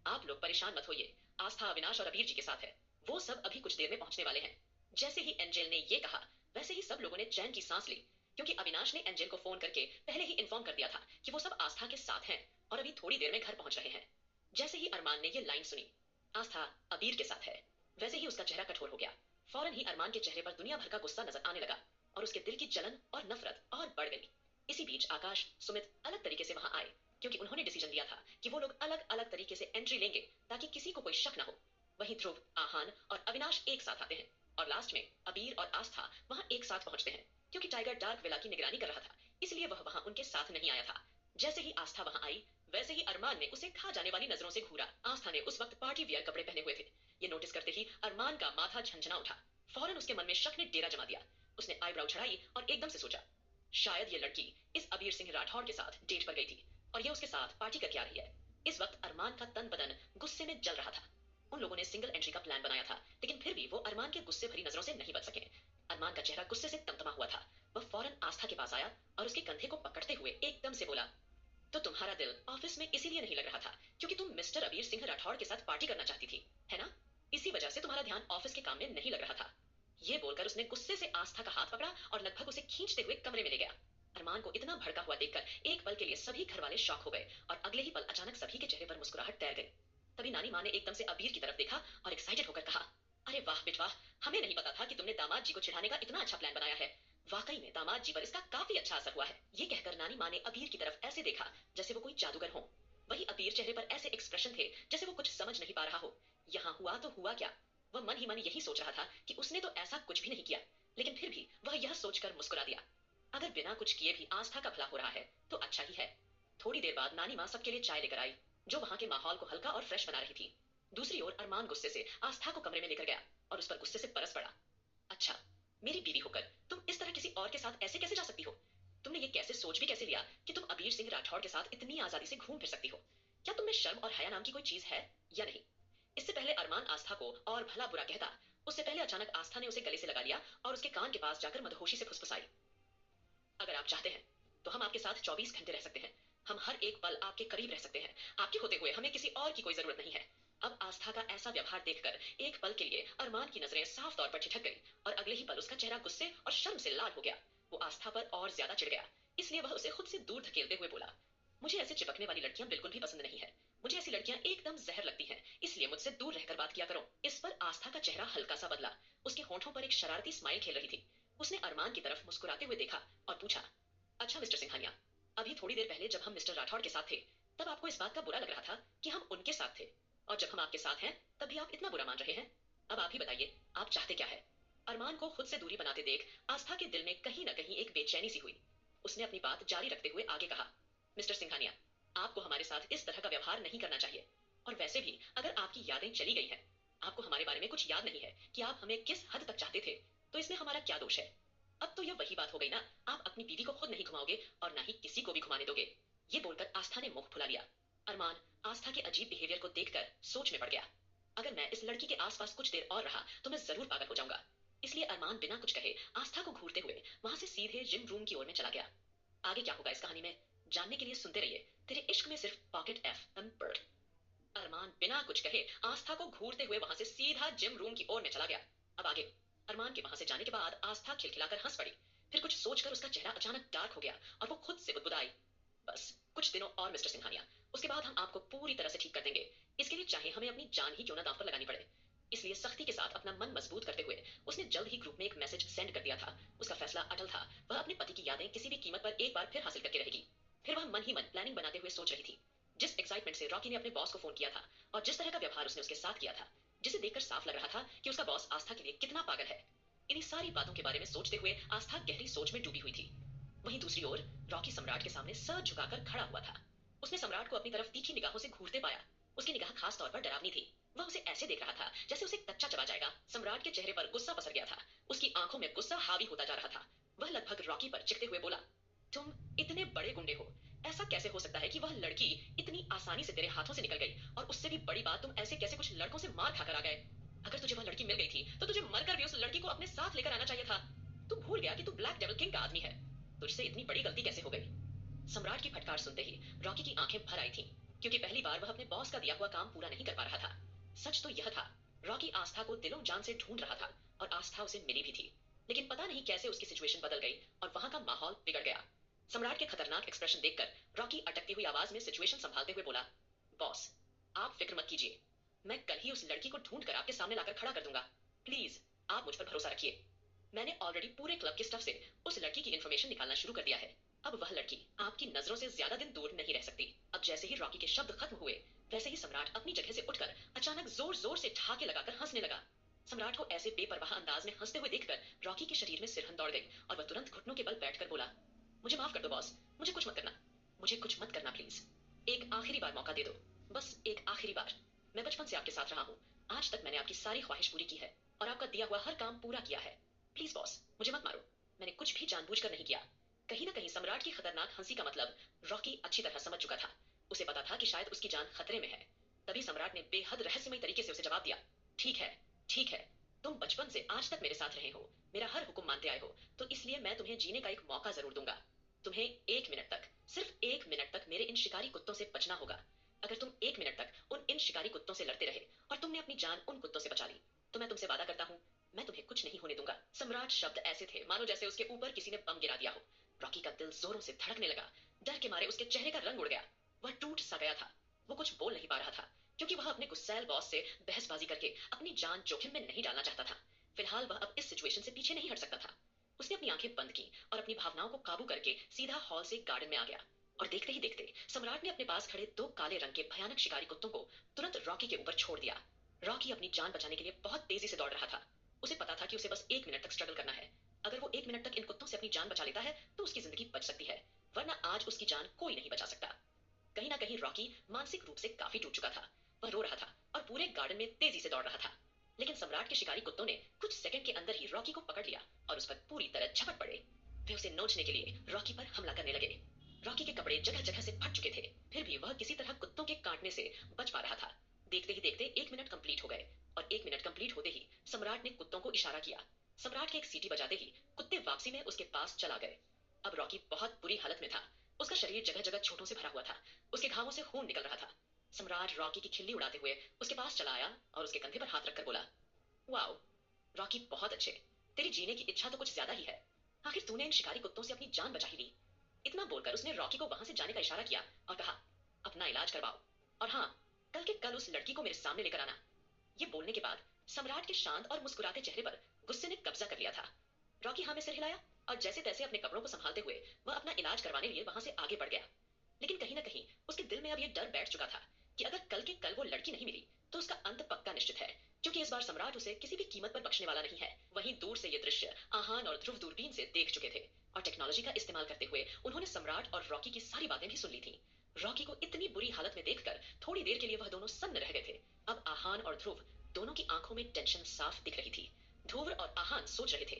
आप लोग परेशान मत होइए, आस्था अविनाश और अबीर जी के साथ है। वो सब अभी कुछ देर में पहुंचने वाले हैं। जैसे ही एंजेल ने ये कहा, वैसे ही सब लोगों ने चैन की सांस ली, क्योंकि अविनाश ने एंजेल को फोन करके पहले ही इन्फॉर्म कर दिया था कि वो सब आस्था के साथ हैं और अभी थोड़ी देर में घर पहुंच रहे हैं। जैसे ही अरमान ने ये लाइन सुनी, आस्था अबीर के साथ है, वैसे ही उसका चेहरा कठोर हो गया। फौरन ही अरमान के चेहरे पर दुनिया भर का गुस्सा नजर आने लगा और उसके दिल की जलन और नफरत और बढ़ गई। इसी बीच आकाश, सुमित अलग तरीके से वहां आए, क्योंकि उन्होंने डिसीजन लिया था कि वो लोग अलग अलग तरीके से एंट्री लेंगे ताकि किसी को कोई शक ना हो। वहीं ध्रुव, आहान और अविनाश एक साथ आते हैं और लास्ट में अबीर और आस्था वहां एक साथ पहुंचते हैं। क्योंकि टाइगर डार्क विला की निगरानी कर रहा था, इसलिए वह वहां उनके साथ नहीं आया था। जैसे ही आस्था वहां आई, वैसे ही अरमान ने उसे खा जाने वाली नजरों से घूरा। आस्था ने उस वक्त पार्टी वियर कपड़े पहने हुए थे। ये नोटिस करते ही अरमान का माथा झंझना उठा। फौरन उसके मन में शक ने डेरा जमा दिया। उसने आईब्राउ चढ़ाई और एकदम से सोचा, शायद ये लड़की इस अबीर सिंह राठौर के साथ डेट पर गई थी। और ये उसके साथ पार्टी करके आ रही है। इस वक्त अरमान का तन बदन गुस्से में जल रहा था। उन लोगों ने सिंगल एंट्री का प्लान बनाया था, लेकिन फिर भी वो अरमान के गुस्से भरी नजरों से नहीं बच सके। अरमान का चेहरा गुस्से से तमतमा हुआ था। वह फौरन आस्था के पास आया और उसके कंधे को पकड़ते हुए एकदम से बोला, तो तुम्हारा दिल ऑफिस में इसीलिए नहीं लग रहा था क्योंकि तुम मिस्टर अबीर सिंह राठौड़ के साथ पार्टी करना चाहती थी, है ना? इसी वजह से तुम्हारा ध्यान ऑफिस के काम में नहीं लग रहा था। ये बोलकर उसने गुस्से से आस्था का हाथ पकड़ा और लगभग उसे खींचते हुए कमरे में ले गया। अरमान को इतना भड़का हुआ देखकर एक पल के लिए सभी घर वाले शॉक हो गए और अगले ही पल अचानक सभी के चेहरे पर मुस्कुराहट तैर गई। तभी नानी माँ ने एकदम से अबीर की तरफ देखा और एक्साइटेड होकर कहा, अरे वाह बेटवा, हमें नहीं पता था कि तुमने दामाद जी को चिढ़ाने का इतना अच्छा प्लान बनाया है। वाकई में दामाद जी पर इसका काफी अच्छा असर हुआ है। ये कहकर नानी माँ ने अबीर की तरफ ऐसे देखा जैसे वो कोई जादूगर हो। वही अबीर चेहरे पर ऐसे एक्सप्रेशन थे जैसे वो कुछ समझ नहीं पा रहा हो। यहाँ हुआ तो हुआ क्या? वह मन ही मन यही सोच रहा था कि उसने तो ऐसा कुछ भी नहीं किया, लेकिन फिर भी वह यह सोचकर मुस्कुरा दिया, अगर बिना कुछ किए भी आस्था का भला हो रहा है तो अच्छा ही है। थोड़ी देर बाद नानी माँ सबके लिए चाय लेकर आई, जो वहां के माहौल को हल्का और फ्रेश बना रही थी। दूसरी ओर अरमान गुस्से से आस्था को कमरे में लेकर गया और उस पर गुस्से से बरस पड़ा। अच्छा, मेरी बीवी होकर तुम इस तरह किसी और के साथ ऐसे कैसे जा सकती हो? तुमने ये कैसे सोच भी कैसे लिया कि तुम अबीर सिंह राठौड़ के साथ इतनी आजादी से घूम फिर सकती हो? क्या तुम में शर्म और हया नाम की कोई चीज है या नहीं? इससे पहले अरमान आस्था को और भला बुरा कहता, उससे पहले अचानक आस्था ने उसे गले से लगा लिया और उसके कान के पास जाकर मदहोशी से फुसफुसाई, अगर आप चाहते हैं तो हम आपके साथ 24 घंटे रह सकते हैं। हम हर एक पल आपके करीब रह सकते हैं। आपके होते हुए हमें किसी और की कोई जरूरत नहीं है। अब आस्था का ऐसा व्यवहार देखकर एक पल के लिए अरमान की नजरें साफ तौर पर ठिठक गई और अगले ही पल उसका चेहरा गुस्से और शर्म से लाल हो गया। वो आस्था पर और ज्यादा चिढ़ गया, इसलिए वह उसे खुद से दूर धकेलते हुए बोला, मुझे ऐसे चिपकने वाली लड़कियां बिल्कुल भी पसंद नहीं है। मुझे ऐसी लड़कियां एकदम जहर लगती हैं, इसलिए मुझसे दूर रहकर बात किया करो। इस पर आस्था का चेहरा हल्का सा बदला। उसके होंठों पर एक शरारती स्माइल खेल रही थी। उसने अरमान की तरफ मुस्कुराते हुए देखा और पूछा, अच्छा मिस्टर सिंघानिया, अभी थोड़ी देर पहले जब हम मिस्टर राठौड़ के साथ थे तब आपको इस बात का बुरा लग रहा था कि हम उनके साथ थे, और जब हम आपके साथ हैं तब भी आप इतना बुरा मान रहे हैं। अब आप ही बताइए, आप चाहते क्या है? अरमान को खुद से दूरी बनाते देख आस्था के दिल में कहीं ना कहीं एक बेचैनी सी हुई। उसने अपनी बात जारी रखते हुए आगे कहा, मिस्टर सिंघानिया, आपको हमारे साथ इस तरह का व्यवहार नहीं करना चाहिए। और वैसे भी अगर आपकी यादें चली गई हैं, आपको हमारे बारे में कुछ याद नहीं है कि आप हमें किस हद तक चाहते थे, तो इसमें हमारा क्या दोष है? अब तो यह वही बात हो गई ना, आप अपनी बीवी को खुद नहीं घुमाओगे और ना ही किसी को भी घुमाने दोगे। ये बोलकर आस्था ने मुंह फुला लिया। अरमान आस्था के अजीब बिहेवियर को देखकर सोच में पड़ गया। अगर मैं इस लड़की के आसपास कुछ देर और रहा तो मैं जरूर पागल हो जाऊंगा। इसलिए अरमान बिना कुछ कहे आस्था को घूरते हुए वहां से सीधे जिम रूम की ओर में चला गया। आगे क्या होगा इस कहानी में जानने के लिए सुनते रहिए तेरे इश्क में सिर्फ पॉकेट एफ एम बर्ड। अरमान बिना कुछ कहे आस्था को घूरते हुए वहां से सीधा जिम रूम की ओर में चला गया। अब आगे। अरमान के वहां से जाने के बाद आस्था खिलखिलाकर हंस पड़ी। फिर कुछ सोचकर उसका चेहरा अचानक डार्क हो गया और वो खुद से बुदबुदाई, बस कुछ दिनों और मिस्टर सिंघानिया, उसके बाद हम आपको पूरी तरह से ठीक कर देंगे। इसके लिए चाहे हमें अपनी जान ही क्यों ना दांव पर लगानी पड़े। इसलिए सख्ती के साथ अपना मन मजबूत करते हुए उसने जल्द ही ग्रुप में एक मैसेज सेंड कर दिया था। उसका फैसला अटल था, वह अपने पति की यादें किसी भी कीमत पर एक बार फिर हासिल करके रहेगी। फिर वह मन ही मन प्लानिंग बनाते हुए सोच रही थी। जिस एक्साइटमेंट से रॉकी ने अपने बॉस को फोन किया था और जिस तरह का व्यवहार उसने उसके साथ किया था, जिसे देखकर साफ लग रहा था कि उसका बॉस आस्था के लिए कितना पागल है, इन्हीं सारी बातों के बारे में सोचते हुए आस्था गहरी सोच में डूबी हुई थी। वहीं दूसरी ओर रॉकी सम्राट के सामने सर झुकाकर खड़ा हुआ था। उसने सम्राट को अपनी तरफ तीखी निगाहों से घूरते पाया। उसकी निगाह खास तौर पर डरावनी थी। वह उसे ऐसे देख रहा था जैसे उसे कच्चा चबा जाएगा। सम्राट के चेहरे पर गुस्सा पसर गया था। उसकी आंखों में गुस्सा हावी होता जा रहा था। वह लगभग रॉकी पर चिढ़ते हुए बोला, तुम इतने बड़े गुंडे हो, ऐसा कैसे हो सकता है कि वह लड़की इतनी आसानी से तेरे हाथों से निकल गई, और उससे भी बड़ी बात, तुम ऐसे कैसे कुछ लड़कों से मार खाकर आ गए? अगर तुझे वह लड़की मिल गई थी तो तुझे मरकर भी उस लड़की को अपने साथ लेकर आना चाहिए था। तू भूल गया कि तू ब्लैक डेविल किंग का आदमी है। तुझसे इतनी बड़ी गलती कैसे हो गई? सम्राट की फटकार सुनते ही रॉकी की आंखें भर आई थीं, क्योंकि पहली बार वह अपने बॉस का दिया हुआ काम पूरा नहीं कर पा रहा था। सच तो यह था, रॉकी आस्था को दिलों जान से ढूंढ रहा था और आस्था उसे मिली भी थी। लेकिन पता नहीं कैसे उसकी सिचुएशन बदल गई और वहां का माहौल बिगड़ गया। सम्राट के खतरनाक एक्सप्रेशन देखकर रॉकी अटकती हुई आवाज में सिचुएशन संभालते हुए बोला, बॉस, आप फिक्र मत कीजिए, मैं कल ही उस लड़की को ढूंढ कर आपके सामने लाकर खड़ा कर दूंगा। प्लीज, आप मुझ पर भरोसा रखिए। मैंने ऑलरेडी पूरे क्लब के स्टाफ से उस लड़की की इन्फॉर्मेशन निकालना शुरू कर दिया है। अब वह लड़की आपकी नजरों से ज्यादा दिन दूर नहीं रह सकती। अब जैसे ही रॉकी के शब्द खत्म हुए, वैसे ही सम्राट अपनी जगह से उठकर अचानक जोर जोर से ठहाके लगाकर हंसने लगा। सम्राट को ऐसे बेपरवाह अंदाज में हंसते हुए देखकर रॉकी के शरीर में सिरहन दौड़ गई और वह तुरंत घुटनों के बल बैठकर बोला, मुझे माफ कर दो बॉस, मुझे कुछ मत करना, मुझे कुछ मत करना प्लीज। एक आखिरी बार मौका दे दो, बस एक आखिरी बार। मैं बचपन से आपके साथ रहा हूँ, आज तक मैंने आपकी सारी ख्वाहिश पूरी की है और आपका दिया हुआ हर काम पूरा किया है। प्लीज बॉस, मुझे मत मारो, मैंने कुछ भी जानबूझकर नहीं किया। कहीं ना कहीं सम्राट की खतरनाक हंसी का मतलब रॉकी अच्छी तरह समझ चुका था। उसे पता था कि शायद उसकी जान खतरे में है। तभी सम्राट ने बेहद रहस्यमय तरीके से उसे जवाब दिया, ठीक है, ठीक है, तुम बचपन से आज तक मेरे साथ रहे हो, मेरा हर हुक्म मानते आए हो, तो इसलिए मैं तुम्हें जीने का एक मौका जरूर दूंगा। तुम्हें 1 मिनट तक, सिर्फ 1 मिनट तक मेरे इन शिकारी कुत्तों से बचना होगा। अगर तुम 1 मिनट तक उन इन शिकारी कुत्तों से लड़ते रहे और तुमने अपनी जान उन कुत्तों से बचा ली, तो मैं तुमसे वादा करता हूँ, मैं तुम्हें कुछ नहीं होने दूंगा। सम्राट शब्द ऐसे थे मानो जैसे उसके ऊपर किसी ने बम गिरा दिया हो। रॉकी का दिल जोरों से धड़कने लगा। डर के मारे उसके चेहरे का रंग उड़ गया। वह टूट सा गया था। वो कुछ बोल नहीं पा रहा था, क्योंकि वह अपने गुस्सैल बॉस से बहसबाजी करके अपनी जान जोखिम में नहीं डालना चाहता था। फिलहाल वह अब इस सिचुएशन से पीछे नहीं हट सकता था। उसने अपनी आंखें बंद की और अपनी भावनाओं को काबू करके सीधा हॉल से गार्डन में आ गया। और देखते ही देखते सम्राट ने अपने पास खड़े 2 काले रंग के भयानक शिकारी कुत्तों को तुरंत रॉकी के ऊपर छोड़ दिया। रॉकी अपनी जान बचाने के लिए बहुत तेजी से दौड़ रहा था। उसे पता था कि उसे बस 1 मिनट तक स्ट्रगल करना है। अगर वो 1 मिनट तक इन कुत्तों से अपनी जान बचा लेता है तो उसकी जिंदगी बच सकती है, वरना आज उसकी जान कोई नहीं बचा सकता। कहीं ना कहीं रॉकी मानसिक रूप से काफी टूट चुका था। वह रो रहा था और पूरे गार्डन में तेजी से दौड़ रहा था। लेकिन सम्राट के शिकारी कुत्तों ने कुछ सेकंड के अंदर ही रॉकी को पकड़ लिया और उस पर पूरी तरह झपट पड़े। वे उसे नोचने के लिए रॉकी पर हमला करने लगे। रॉकी के कपड़े जगह जगह से फट चुके थे, फिर भी वह किसी तरह कुत्तों के काटने से बच पा रहा था। देखते ही देखते 1 मिनट कंप्लीट हो गए और 1 मिनट कंप्लीट होते ही सम्राट ने कुत्तों को इशारा किया। सम्राट के एक सीटी बजाते ही कुत्ते वापसी में उसके पास चला गए। अब रॉकी बहुत बुरी हालत में था। उसका शरीर जगह जगह छोटों से भरा हुआ था। उसके घावों से खून निकल रहा था। सम्राट रॉकी की खिल्ली उड़ाते हुए उसके पास चला आया और उसके कंधे पर हाथ रखकर बोला, वाओ रॉकी, बहुत अच्छे। तेरी जीने की इच्छा तो कुछ ज्यादा ही है। आखिर तूने इन शिकारी कुत्तों से अपनी जान बचा ही ली। इतना बोलकर उसने रॉकी को वहां से जाने का इशारा किया और कहा, अपना इलाज करवाओ। और हाँ, कल के कल उस लड़की को मेरे सामने लेकर आना। ये बोलने के बाद सम्राट के शांत और मुस्कुराते चेहरे पर गुस्से ने कब्जा कर लिया था। रॉकी हाँ में सिर हिलाया और जैसे तैसे अपने कपड़ों को संभालते हुए वह अपना इलाज करवाने लिए वहां से आगे बढ़ गया। लेकिन कहीं ना कहीं उसके दिल में अब यह डर बैठ चुका था कि अगर कल के कल वो लड़की नहीं मिली तो उसका अंत पक्का निश्चित है, क्योंकि इस बार सम्राट उसे किसी भी कीमत पर बख्शने वाला नहीं है। वहीं दूर से ये दृश्य आहान और ध्रुव दूरबीन से देख चुके थे और टेक्नोलॉजी का इस्तेमाल करते हुए उन्होंने सम्राट और रॉकी की सारी बातें भी सुन ली थी। रॉकी को इतनी बुरी हालत में देखकर थोड़ी देर के लिए वह दोनों सन्न रह गए थे। अब आहान और ध्रुव दोनों की आंखों में टेंशन साफ दिख रही थी। ध्रुव और आहान सोच रहे थे,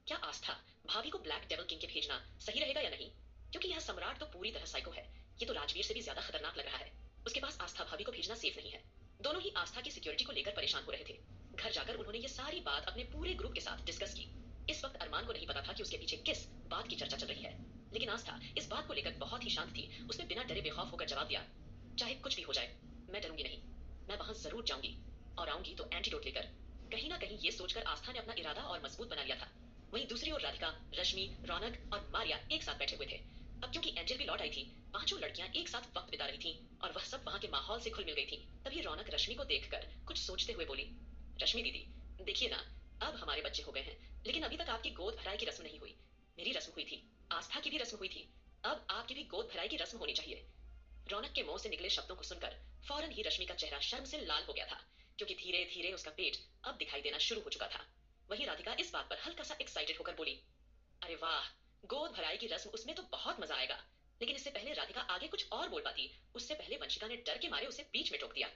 क्या आस्था भाभी को ब्लैक डेविल किंग के भेजना सही रहेगा या नहीं, क्योंकि यह सम्राट तो पूरी तरह साइको है। ये तो राजवीर से भी ज्यादा खतरनाक लग रहा है। उसके पास आस्था भाभी को भेजना सेफ नहीं है। दोनों ही आस्था की सिक्योरिटी को लेकर परेशान हो रहे थे। घर जाकर उन्होंने ये सारी बात अपने पूरे ग्रुप के साथ डिस्कस की। इस वक्त अरमान को नहीं पता था कि उसके पीछे किस बात की चर्चा चल रही है, लेकिन आस्था इस बात को लेकर बहुत ही शांत थी। उसने बिना डरे बेखौफ होकर जवाब दिया, चाहे कुछ भी हो जाए मैं डरूंगी नहीं। मैं वहां जरूर जाऊंगी और आऊंगी तो एंटीडोट लेकर। कहीं ना कहीं ये सोचकर आस्था ने अपना इरादा और मजबूत बना लिया था। वहीं दूसरी ओर राधिका, रश्मि, रौनक और मारिया एक साथ बैठे हुए थे। अब क्योंकि एंजल भी लौट आई थी, पांचों लड़कियां एक साथ वक्त बिता रही थीं और वह सब वहां के माहौल से घुल मिल गई थीं। तभी रौनक रश्मि को देखकर कुछ सोचते हुए बोली, रश्मि दीदी, देखिए ना, अब हमारे बच्चे हो गए हैं, लेकिन अभी तक आपकी गोद भराई की रस्म नहीं हुई। मेरी रस्म हुई थी, आस्था की भी रस्म हुई थी, अब आपकी भी गोद भराई की रस्म होनी चाहिए। रौनक के मुंह से निकले शब्दों को सुनकर फौरन ही रश्मि का चेहरा शर्म से लाल हो गया था, क्योंकि धीरे धीरे उसका पेट अब दिखाई देना शुरू हो चुका था। वहीं राधिका इस बात पर हल्का सा एक्साइटेड होकर बोली, अरे वाह, गोद भराई की रस्म, उसमें तो बहुत मजा आएगा। लेकिन इससे पहले राधिका आगे कुछ और बोल पाती, उससे पहले वंशिका ने डर के मारे उसे बीच में टोक दिया।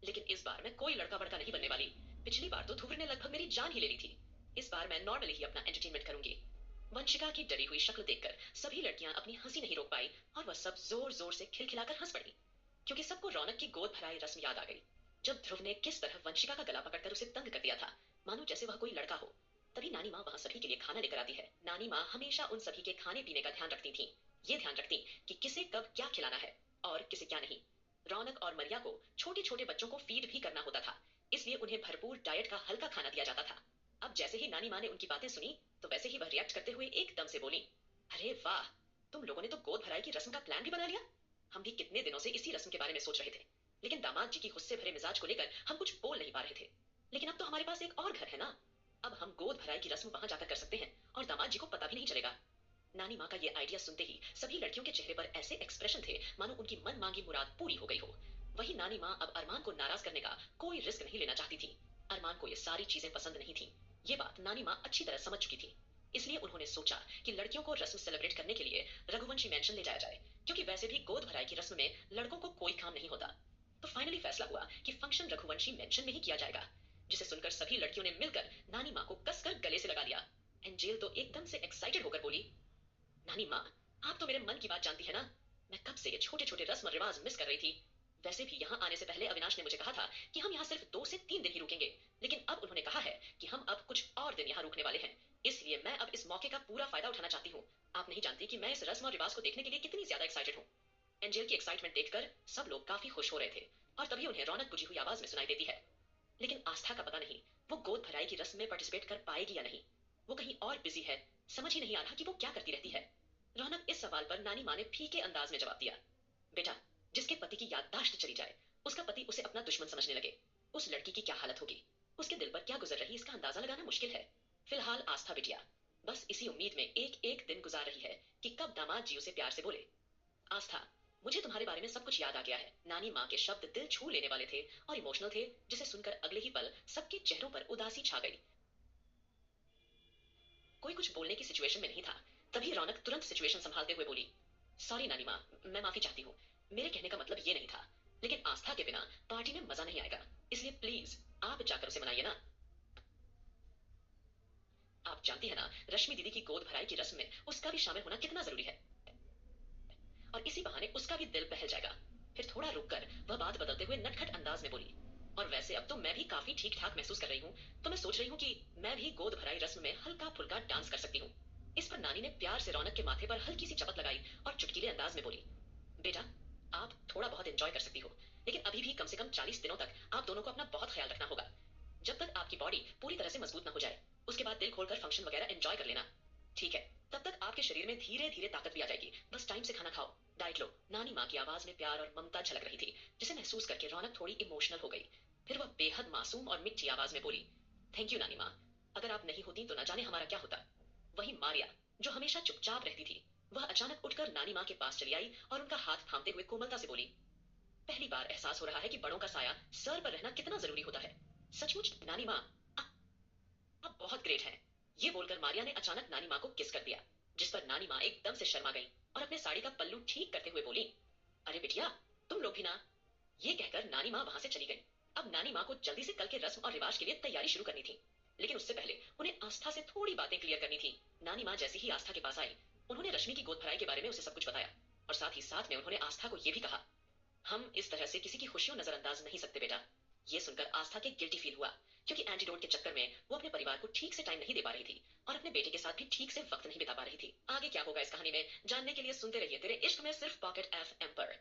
लेकिन इस बार मैं कोई लड़का बड़का नहीं बनने वाली। पिछली बार तो ध्रुव ने लगभग मेरी जान ही ले ली थी। इस बार मैं नॉर्मली ही अपना एंटरटेनमेंट करूंगी। वंशिका की डरी हुई शक्ल देखकर सभी लड़कियां अपनी हंसी नहीं रोक पाई और वह सब जोर जोर से खिलखिलाकर हंस पड़ी, क्योंकि सबको रौनक की गोद भराई रस्म याद आ गई, जब ध्रुव ने किस तरह वंशिका का गला पकड़कर उसे तंग कर दिया था, मानो जैसे वह कोई लड़का हो। तभी नानी माँ वहां सभी के लिए खाना लेकर आती है। नानी माँ हमेशा उन सभी के खाने पीने का ध्यान रखती थी। ये ध्यान रखती कि किसे कब क्या खिलाना है और किसे क्या नहीं। रौनक और मरिया को छोटे छोटे बच्चों को फीड भी करना होता था, इसलिए उन्हें भरपूर डाइट का हल्का खाना दिया जाता था। अब जैसे ही नानी माँ ने उनकी बातें सुनी तो वैसे ही वह रिएक्ट करते हुए एकदम से बोली, अरे वाह, तुम लोगों ने तो गोद भराई की रस्म का प्लान भी बना लिया। हम भी कितने दिनों से इसी रस्म के बारे में सोच रहे थे, लेकिन दामाद जी की गुस्से भरे मिजाज को लेकर हम कुछ बोल नहीं पा रहे थे। लेकिन अब तो हमारे पास एक और घर है ना, अब हम गोद भराई की रस्म वहां जाकर कर सकते हैं और दामाद जी को पता भी नहीं चलेगा। नानी माँ का ये आइडिया सुनते ही सभी लड़कियों के चेहरे पर ऐसे एक्सप्रेशन थे मानो उनकी मन मांगी मुराद पूरी हो गई हो। वही नानी माँ अब अरमान को नाराज करने का कोई रिस्क नहीं लेना चाहती थी। अरमान को ये सारी चीजें पसंद नहीं थी। ये बात नानी माँ अच्छी तरह समझ चुकी थी। इसलिए उन्होंने सोचा कि लड़कियों को रस्म सेलिब्रेट करने के लिए रघुवंशी मेंशन ले जाया जाए, क्योंकि वैसे भी गोद भराई की रस्म में लड़कों को कोई काम नहीं होता। तो फाइनली फैसला हुआ कि फंक्शन रघुवंशी मेंशन में ही किया जाएगा, जिसे सुनकर सभी लड़कियों ने मिलकर नानी माँ को कसकर गले से लगा लिया। एंजेल तो एकदम से एक्साइटेड होकर बोली, नानी माँ, आप तो मेरे मन की बात जानती है ना। मैं कब से ये छोटे छोटे रस्म और रिवाज मिस कर रही थी। वैसे भी यहाँ आने से पहले अविनाश ने मुझे कहा था कि हम यहाँ सिर्फ 2 से 3 दिन ही रुकेंगे, लेकिन अब उन्होंने कहा है कि हम अब कुछ और दिन यहाँ रुकने वाले हैं। इसलिए मैं अब इस मौके का पूरा फायदा उठाना चाहती हूँ। आप नहीं जानती कि मैं इस रस्म और रिवाज को देखने के लिए कितनी ज्यादा एक्साइटेड हूँ। एंजेल की एक्साइटमेंट देखकर सब लोग काफी खुश हो रहे थे, और तभी उन्हें रौनक बुझी हुई आवाज में सुनाई देती है। लेकिन आस्था का पता नहीं, वो गोद भराई की रस्म में पार्टिसिपेट कर पाएगी या नहीं। वो कहीं और बिजी है। समझ ही नहीं आ रहा कि वो क्या करती रहती है। रौनक इस सवाल पर नानी माँ ने फीके अंदाज में जवाब दिया। बेटा, जिसके पति की याददाश्त चली जाए, उसका पति उसे अपना दुश्मन समझने लगे, उस लड़की की क्या हालत होगी। उसके दिल पर क्या गुजर रही इसका अंदाजा लगाना मुश्किल है। फिलहाल आस्था बिटिया बस इसी उम्मीद में एक एक दिन गुजार रही है कि कब दामाद जी उसे प्यार से बोले, आस्था, मुझे तुम्हारे बारे में सब कुछ याद आ गया है। नानी माँ के शब्द दिल छू लेने वाले थे और इमोशनल थे, जिसे सुनकर अगले ही पल सबके चेहरों पर उदासी छा गई। कोई कुछ बोलने की सिचुएशन में नहीं था। तभी रौनक तुरंत सिचुएशन संभालते हुए बोली, सॉरी नानी माँ, मैं माफी चाहती हूँ। मेरे कहने का मतलब ये नहीं था, लेकिन आस्था के बिना पार्टी में मजा नहीं आएगा। इसलिए प्लीज आप जाकर उसे मनाइए ना। आप जानती है ना, रश्मि दीदी की गोद भराई की रस्म में उसका भी शामिल होना कितना जरूरी है, और इसी बहाने उसका भी दिल बहल जाएगा। फिर थोड़ा रुककर वह बात बदलते हुए नटखट अंदाज में बोली, और वैसे अब तो मैं भी काफी ठीक ठाक महसूस कर रही हूँ, तो मैं सोच रही हूँ कि मैं भी गोद भराई रस्म में हल्का फुल्का डांस कर सकती हूँ। इस पर नानी ने प्यार से रौनक के माथे पर हल्की सी चपत लगाई और चुटकीले अंदाज में बोली, बेटा, आप थोड़ा बहुत एंजॉय कर सकती हो, लेकिन अभी भी कम से कम 40 दिनों तक आप दोनों को अपना बहुत ख्याल रखना होगा। जब तक आपकी बॉडी पूरी तरह से मजबूत ना हो जाए, उसके बाद दिल खोलकर फंक्शन वगैरह एंजॉय कर लेना। ठीक है, तब तक आपके शरीर में धीरे धीरे ताकत भी आ जाएगी। बस टाइम से खाना खाओ, डाइट लो। नानी माँ की आवाज में प्यार और ममता झलक रही थी, जिसे महसूस करके रौनक थोड़ी इमोशनल हो गई। फिर वह बेहद मासूम और मिठी आवाज में बोली, थैंक यू नानी माँ, अगर आप नहीं होती तो न जाने हमारा क्या होता। वही मारिया, जो हमेशा चुपचाप रहती थी, वह अचानक उठकर नानी माँ के पास चली आई और उनका हाथ थामते हुए कोमलता से बोली, पहली बार एहसास हो रहा है कि बड़ों का साया सर पर रहना कितना जरूरी होता है। सचमुच नानी माँ, आप बहुत ग्रेट हैं। ये बोलकर मारिया ने अचानक नानी माँ को किस कर दिया, जिस पर नानी माँ एकदम से शर्मा गई और अपने साड़ी का पल्लू ठीक करते हुए बोली, अरे बिटिया, तुम लोग भी ना। ये कहकर नानी माँ वहां से चली गई। अब नानी माँ को जल्दी से कल के रस्म और रिवाज के लिए तैयारी शुरू करनी थी, लेकिन उससे पहले उन्हें आस्था से थोड़ी बातें क्लियर करनी थी। नानी माँ जैसे ही आस्था के पास आई, उन्होंने रश्मि की गोद भराई के बारे में उसे सब कुछ बताया, और साथ ही साथ में उन्होंने आस्था को यह भी कहा, हम इस तरह से किसी की खुशियों नजरअंदाज नहीं सकते बेटा। ये सुनकर आस्था के गिल्टी फील हुआ, क्योंकि एंटीडोट के चक्कर में वो अपने परिवार को ठीक से टाइम नहीं दे पा रही थी, और अपने बेटे के साथ भी ठीक से वक्त नहीं बिता पा रही थी। आगे क्या होगा इस कहानी में जानने के लिए सुनते रहिए तेरे इश्क में सिर्फ पॉकेट एफ पर।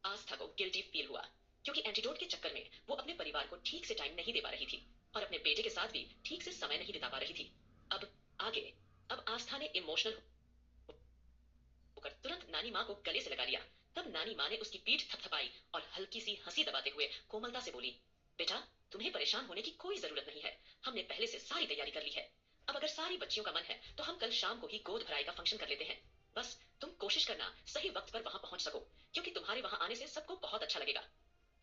आस्था को गिल्टी फील हुआ, क्योंकि एंटीडोट के चक्कर में वो अपने परिवार को ठीक से टाइम नहीं दे पा रही थी, और अपने बेटे के साथ भी ठीक से समय नहीं बिता पा रही थी। अब आगे, अब आस्था ने इमोशनल होकर तुरंत नानी माँ को गले से लगा लिया। तब नानी माँ ने उसकी पीठ थपथपाई और हल्की सी हंसी दबाते हुए कोमलता से बोली, बेटा, तुम्हें परेशान होने की कोई जरूरत नहीं है। हमने पहले से सारी तैयारी कर ली है। अब अगर सारी बच्चियों का मन है तो हम कल शाम को ही गोद भराई का फंक्शन कर लेते हैं। बस तुम कोशिश करना सही वक्त पर वहां पहुंच सको, क्योंकि तुम्हारे वहां आने से सबको बहुत अच्छा लगेगा।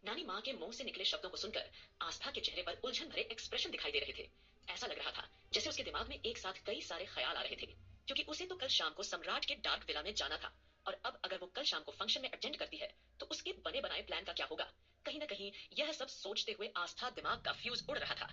नानी माँ के मुंह से निकले शब्दों को सुनकर आस्था के चेहरे पर उलझन भरे एक्सप्रेशन दिखाई दे रहे थे। ऐसा लग रहा था जैसे उसके दिमाग में एक साथ कई सारे ख्याल आ रहे थे, क्योंकि उसे तो कल शाम को सम्राट के डार्क विला में जाना था, और अब अगर वो कल शाम को फंक्शन में अटेंड करती है तो उसके बने बनाए प्लान का क्या होगा। कहीं ना कहीं यह सब सोचते हुए आस्था दिमाग का फ्यूज उड़ रहा था।